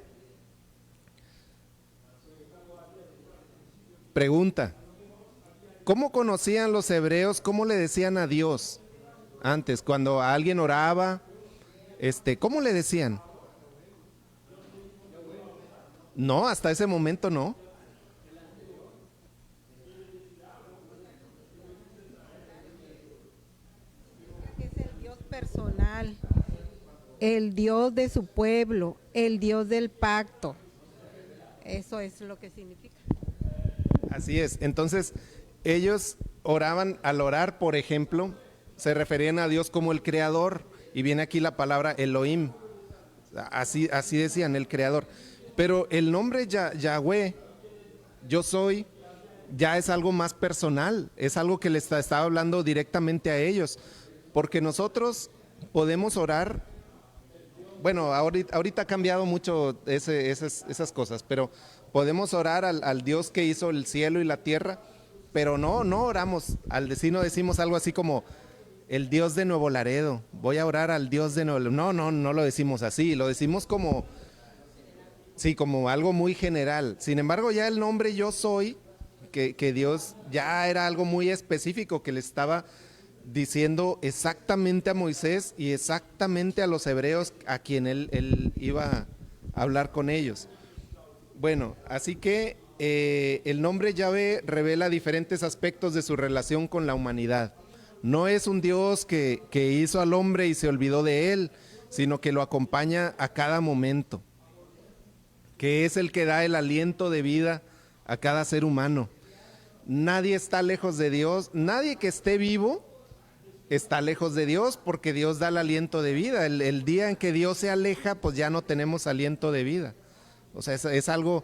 Pregunta, ¿cómo conocían los hebreos, cómo le decían a Dios antes? Cuando alguien oraba, ¿cómo le decían? No, hasta ese momento no. Es el Dios personal, el Dios de su pueblo, el Dios del pacto. Eso es lo que significa. Así es. Entonces, ellos oraban, al orar, por ejemplo, se referían a Dios como el creador, y viene aquí la palabra Elohim. Así decían, el creador. Pero el nombre Yahweh, yo soy, ya es algo más personal, es algo que les estaba hablando directamente a ellos, porque nosotros podemos orar. Bueno, ahorita ha cambiado mucho esas cosas, pero podemos orar al Dios que hizo el cielo y la tierra, pero no oramos, no decimos algo así como el Dios de Nuevo Laredo, voy a orar al Dios de Nuevo Laredo. No lo decimos así, lo decimos como algo muy general. Sin embargo, ya el nombre yo soy, que Dios ya era algo muy específico que le estaba diciendo exactamente a Moisés y exactamente a los hebreos a quien él iba a hablar con ellos. Bueno, así que el nombre Yahvé revela diferentes aspectos de su relación con la humanidad. No es un Dios que hizo al hombre y se olvidó de él, sino que lo acompaña a cada momento, que es el que da el aliento de vida a cada ser humano. Nadie está lejos de Dios, nadie que esté vivo está lejos de Dios, porque Dios da el aliento de vida. El día en que Dios se aleja, pues ya no tenemos aliento de vida. O sea, es algo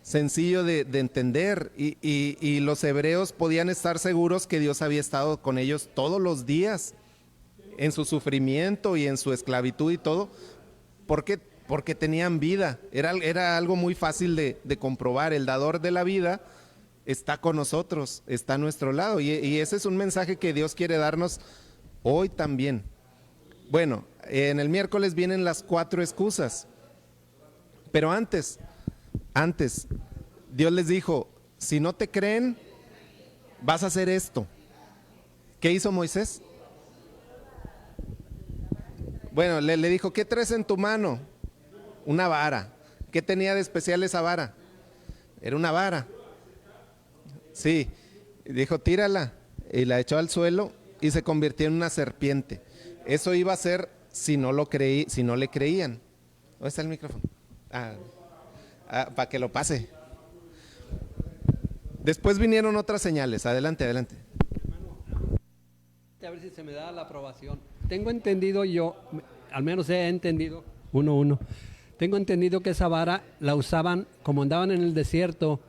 sencillo de entender, y los hebreos podían estar seguros que Dios había estado con ellos todos los días, en su sufrimiento y en su esclavitud y todo, porque tenían vida. Era algo muy fácil de comprobar. El dador de la vida está con nosotros, está a nuestro lado, y ese es un mensaje que Dios quiere darnos hoy también. Bueno, en el miércoles vienen las 4 excusas, pero antes Dios les dijo, si no te creen, vas a hacer esto. ¿Qué hizo Moisés? Bueno, le dijo, ¿qué traes en tu mano? Una vara. ¿Qué tenía de especial esa vara? Era una vara. Sí, dijo, tírala, y la echó al suelo y se convirtió en una serpiente. Eso iba a ser si no le creían. ¿Dónde está el micrófono? Para que lo pase. Después vinieron otras señales. Adelante. A ver si se me da la aprobación. Tengo entendido yo, al menos he entendido, tengo entendido que esa vara la usaban como andaban en el desierto.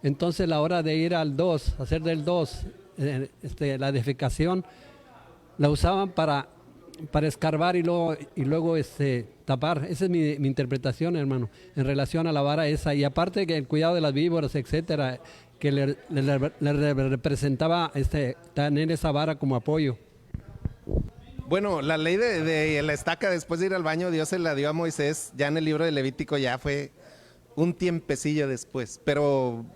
Entonces la hora de ir al 2, hacer del 2, la defecación, la usaban para escarbar y luego tapar. Esa es mi interpretación, hermano, en relación a la vara esa. Y aparte que el cuidado de las víboras, etcétera, que le representaba tener esa vara como apoyo. Bueno, la ley de la estaca después de ir al baño, Dios se la dio a Moisés, ya en el libro de Levítico, ya fue un tiempecillo después, pero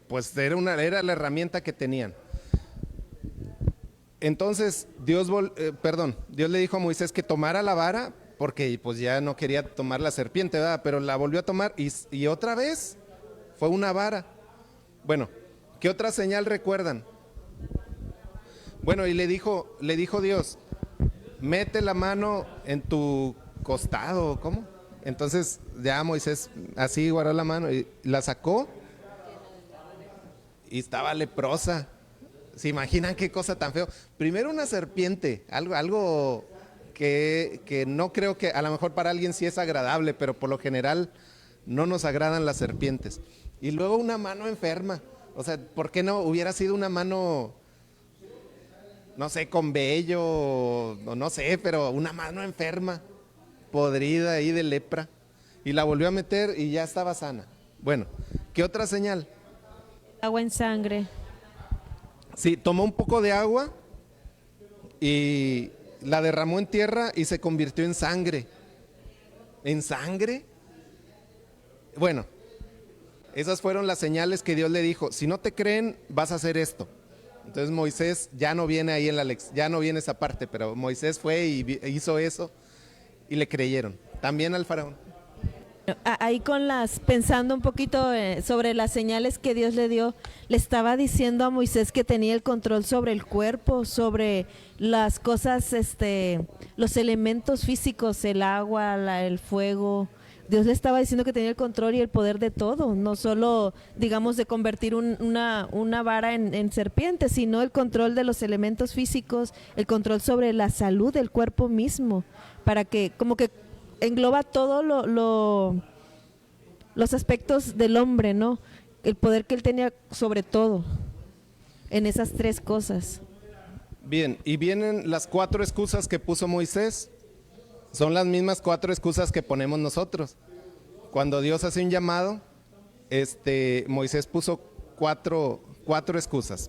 pues era la herramienta que tenían. Entonces Dios le dijo a Moisés que tomara la vara, porque pues ya no quería tomar la serpiente, ¿verdad? Pero la volvió a tomar y otra vez fue una vara. Bueno, ¿qué otra señal recuerdan? Bueno, y le dijo Dios, mete la mano en tu costado, ¿cómo? Entonces ya Moisés así guardó la mano y la sacó y estaba leprosa. ¿Se imaginan qué cosa tan feo? Primero una serpiente, algo que no creo que, a lo mejor para alguien sí es agradable, pero por lo general no nos agradan las serpientes. Y luego una mano enferma. O sea, ¿por qué no hubiera sido una mano, no sé, con vello, o no sé, pero una mano enferma, podrida ahí de lepra? Y la volvió a meter y ya estaba sana. Bueno, ¿qué otra señal? Agua en sangre. Sí, tomó un poco de agua y la derramó en tierra y se convirtió en sangre. ¿En sangre? Bueno, esas fueron las señales que Dios le dijo. Si no te creen, vas a hacer esto. Entonces Moisés ya no viene ahí en la lección, ya no viene esa parte, pero Moisés fue y hizo eso y le creyeron. También al faraón. Ahí pensando un poquito sobre las señales que Dios le dio, le estaba diciendo a Moisés que tenía el control sobre el cuerpo, sobre las cosas, los elementos físicos, el agua, el fuego. Dios le estaba diciendo que tenía el control y el poder de todo, no solo, digamos, de convertir una vara en serpiente, sino el control de los elementos físicos, el control sobre la salud del cuerpo mismo, para que, como que engloba todo los aspectos del hombre, ¿no? El poder que él tenía sobre todo en esas tres cosas. Bien, y vienen las 4 excusas que puso Moisés. Son las mismas 4 excusas que ponemos nosotros. Cuando Dios hace un llamado, Moisés puso cuatro excusas.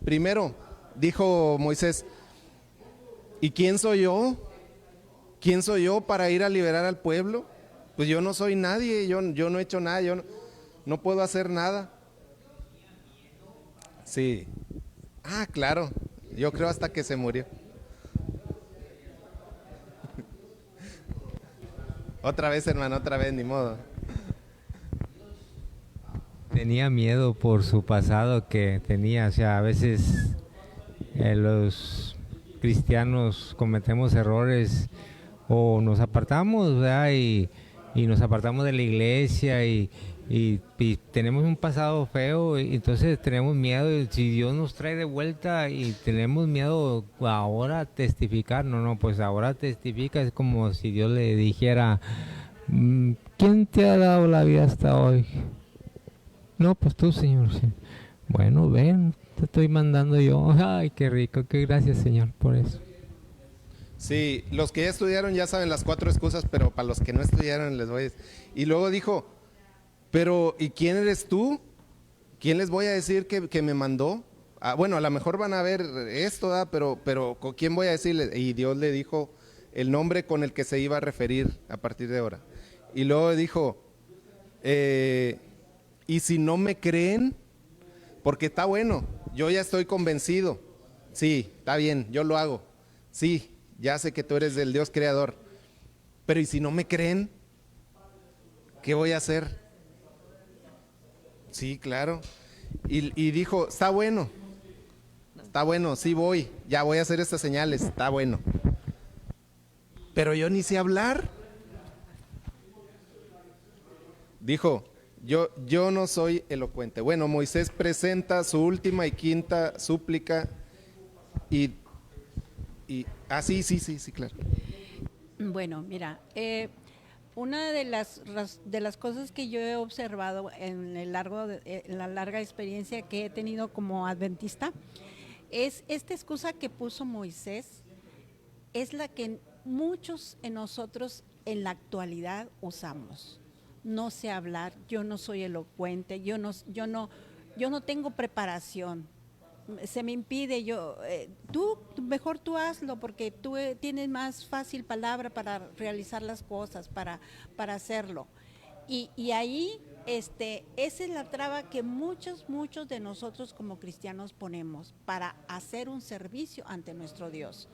Primero, dijo Moisés, ¿y quién soy yo? ¿Quién soy yo para ir a liberar al pueblo? Pues yo no soy nadie, yo no he hecho nada, yo no puedo hacer nada. Sí. Ah, claro, yo creo hasta que se murió. Otra vez, hermano, otra vez, ni modo. Tenía miedo por su pasado que tenía, o sea, a veces los cristianos cometemos errores o nos apartamos, ¿verdad? Y nos apartamos de la iglesia y tenemos un pasado feo, y entonces tenemos miedo, y si Dios nos trae de vuelta y tenemos miedo ahora testificar, no, pues ahora testifica, es como si Dios le dijera, ¿quién te ha dado la vida hasta hoy? No, pues tú, Señor. Sí. Bueno, ven, te estoy mandando yo. Ay, qué rico, qué gracias, Señor, por eso. Sí, los que ya estudiaron ya saben las 4 excusas, pero para los que no estudiaron les voy a decir. Y luego dijo, pero ¿y quién eres tú? ¿Quién les voy a decir que me mandó? Bueno, a lo mejor van a ver esto, ¿verdad? Pero ¿con quién voy a decirle? Y Dios le dijo el nombre con el que se iba a referir a partir de ahora. Y luego dijo, y si no me creen, porque está bueno, yo ya estoy convencido. Sí, está bien, yo lo hago. Sí, ya sé que tú eres el Dios creador. Pero ¿y si no me creen? ¿Qué voy a hacer? Sí, claro. Y dijo, está bueno, sí voy, ya voy a hacer estas señales, está bueno. Pero yo ni sé hablar. Dijo, yo no soy elocuente. Bueno, Moisés presenta su última y quinta súplica sí, claro. Bueno, mira, una de las cosas que yo he observado en la larga experiencia que he tenido como adventista es esta excusa que puso Moisés, es la que muchos en nosotros en la actualidad usamos. No sé hablar, yo no soy elocuente, yo no tengo preparación. Se me impide, mejor tú hazlo porque tú tienes más fácil palabra para realizar las cosas, para hacerlo. Y ahí esa es la traba que muchos de nosotros como cristianos ponemos para hacer un servicio ante nuestro Dios.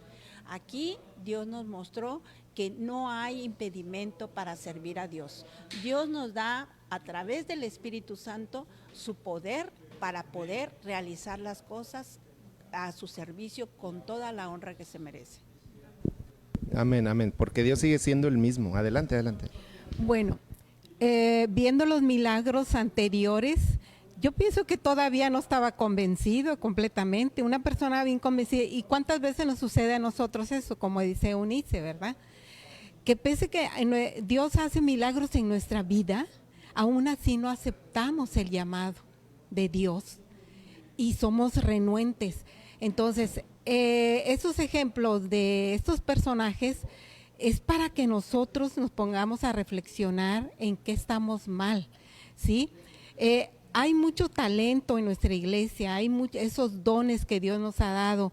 Aquí Dios nos mostró que no hay impedimento para servir a Dios. Dios nos da a través del Espíritu Santo su poder para poder realizar las cosas a su servicio con toda la honra que se merece. Amén, amén, porque Dios sigue siendo el mismo. Adelante, adelante. Bueno, viendo los milagros anteriores, yo pienso que todavía no estaba convencido completamente. Una persona bien convencida. ¿Y cuántas veces nos sucede a nosotros eso? Como dice Eunice, ¿verdad? Que pese que Dios hace milagros en nuestra vida, aún así no aceptamos el llamado de Dios y somos renuentes. Entonces, esos ejemplos de estos personajes es para que nosotros nos pongamos a reflexionar en qué estamos mal, ¿sí? Hay mucho talento en nuestra iglesia, hay esos dones que Dios nos ha dado.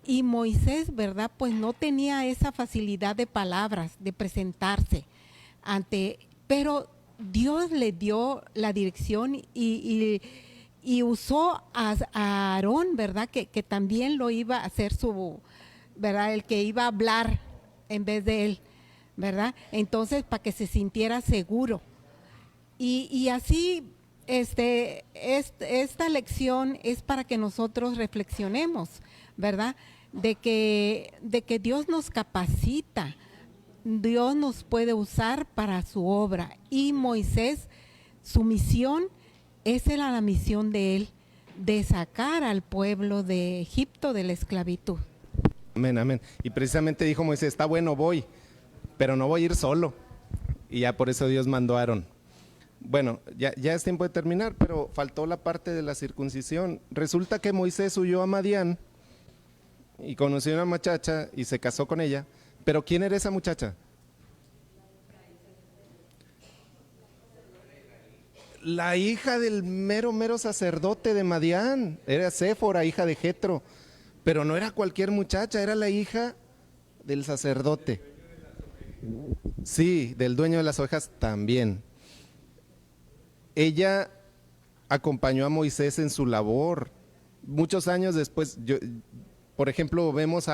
Y Moisés, ¿verdad? Pues no tenía esa facilidad de palabras, de presentarse pero Dios le dio la dirección y usó a Aarón, ¿verdad? Que también lo iba a hacer ¿verdad? El que iba a hablar en vez de él, ¿verdad? Entonces, para que se sintiera seguro. Y así, esta lección es para que nosotros reflexionemos, ¿verdad? De que Dios nos capacita, Dios nos puede usar para su obra. Y Moisés, su misión, esa era la misión de él, de sacar al pueblo de Egipto de la esclavitud. Amén, amén. Y precisamente dijo Moisés, está bueno, voy, pero no voy a ir solo. Y ya por eso Dios mandó a Aarón. Bueno, ya es tiempo de terminar, pero faltó la parte de la circuncisión. Resulta que Moisés huyó a Madián y conoció a una muchacha y se casó con ella. Pero ¿quién era esa muchacha? La hija del mero sacerdote de Madián. Era Séfora, hija de Jetro. Pero no era cualquier muchacha, era la hija del sacerdote. Sí, del dueño de las ovejas también. Ella acompañó a Moisés en su labor. Muchos años después, por ejemplo, vemos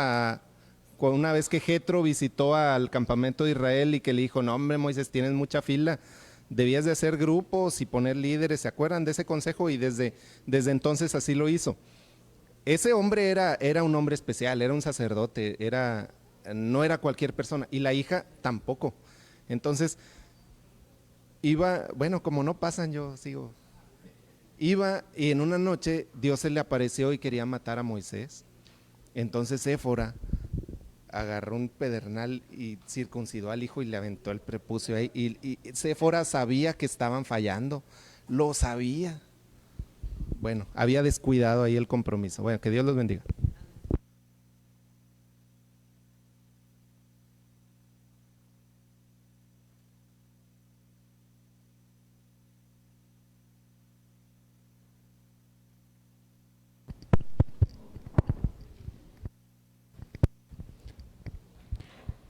una vez que Jetro visitó al campamento de Israel y que le dijo, no hombre Moisés, tienes mucha fila, debías de hacer grupos y poner líderes. ¿Se acuerdan de ese consejo? Y desde entonces así lo hizo. Ese hombre era un hombre especial, era un sacerdote, no era cualquier persona, y la hija tampoco. Entonces, como no pasan, yo sigo. Iba y en una noche Dios se le apareció y quería matar a Moisés. Entonces Séfora agarró un pedernal y circuncidó al hijo y le aventó el prepucio ahí. Y Séfora sabía que estaban fallando, lo sabía. Bueno, había descuidado ahí el compromiso. Bueno, que Dios los bendiga.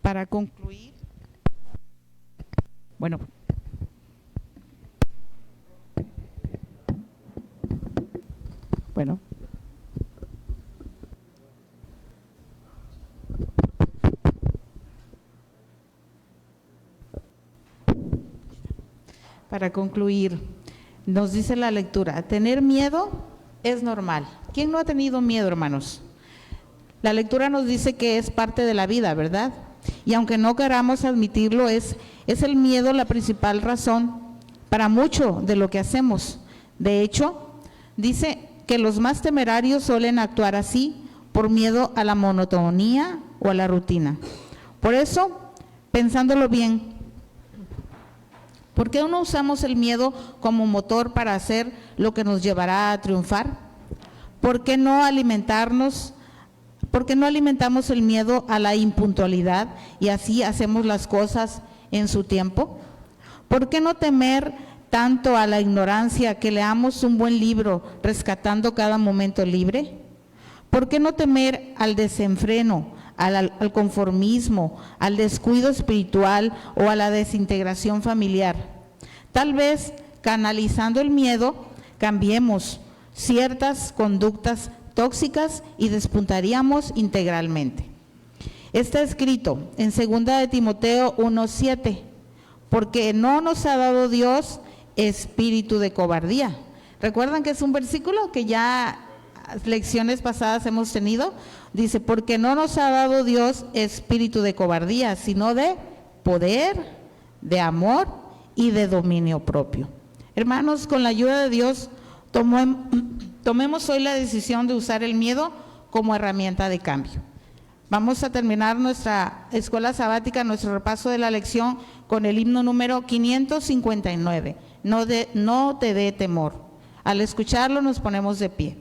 Para concluir, bueno, para concluir, nos dice la lectura, tener miedo es normal. ¿Quién no ha tenido miedo, hermanos? La lectura nos dice que es parte de la vida, ¿verdad? Y aunque no queramos admitirlo, es el miedo la principal razón para mucho de lo que hacemos. De hecho, dice que los más temerarios suelen actuar así por miedo a la monotonía o a la rutina. Por eso, pensándolo bien, ¿por qué no usamos el miedo como motor para hacer lo que nos llevará a triunfar? ¿Por qué no alimentamos el miedo a la impuntualidad y así hacemos las cosas en su tiempo? ¿Por qué no temer tanto a la ignorancia que leamos un buen libro rescatando cada momento libre? ¿Por qué no temer al desenfreno, al conformismo, al descuido espiritual o a la desintegración familiar? Tal vez canalizando el miedo, cambiemos ciertas conductas tóxicas y despuntaríamos integralmente. Está escrito en 2 de Timoteo 1:7, porque no nos ha dado Dios espíritu de cobardía. ¿Recuerdan que es un versículo que ya lecciones pasadas hemos tenido? Dice, porque no nos ha dado Dios espíritu de cobardía, sino de poder, de amor y de dominio propio. Hermanos, con la ayuda de Dios, tomemos hoy la decisión de usar el miedo como herramienta de cambio. Vamos a terminar nuestra escuela sabática, nuestro repaso de la lección con el himno número 559, no te dé temor. Al escucharlo nos ponemos de pie.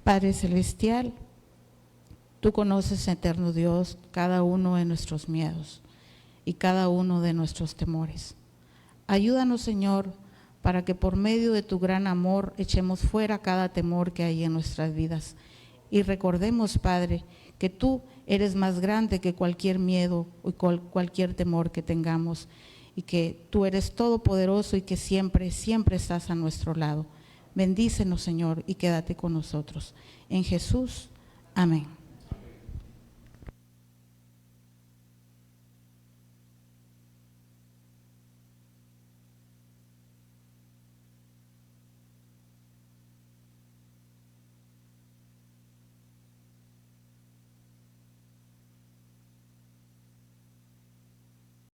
Padre Celestial, tú conoces, eterno Dios, cada uno de nuestros miedos y cada uno de nuestros temores. Ayúdanos, Señor, para que por medio de tu gran amor echemos fuera cada temor que hay en nuestras vidas. Y recordemos, Padre, que tú eres más grande que cualquier miedo o cualquier temor que tengamos, y que tú eres todopoderoso y que siempre, siempre estás a nuestro lado. Bendícenos, Señor, y quédate con nosotros. En Jesús, amén.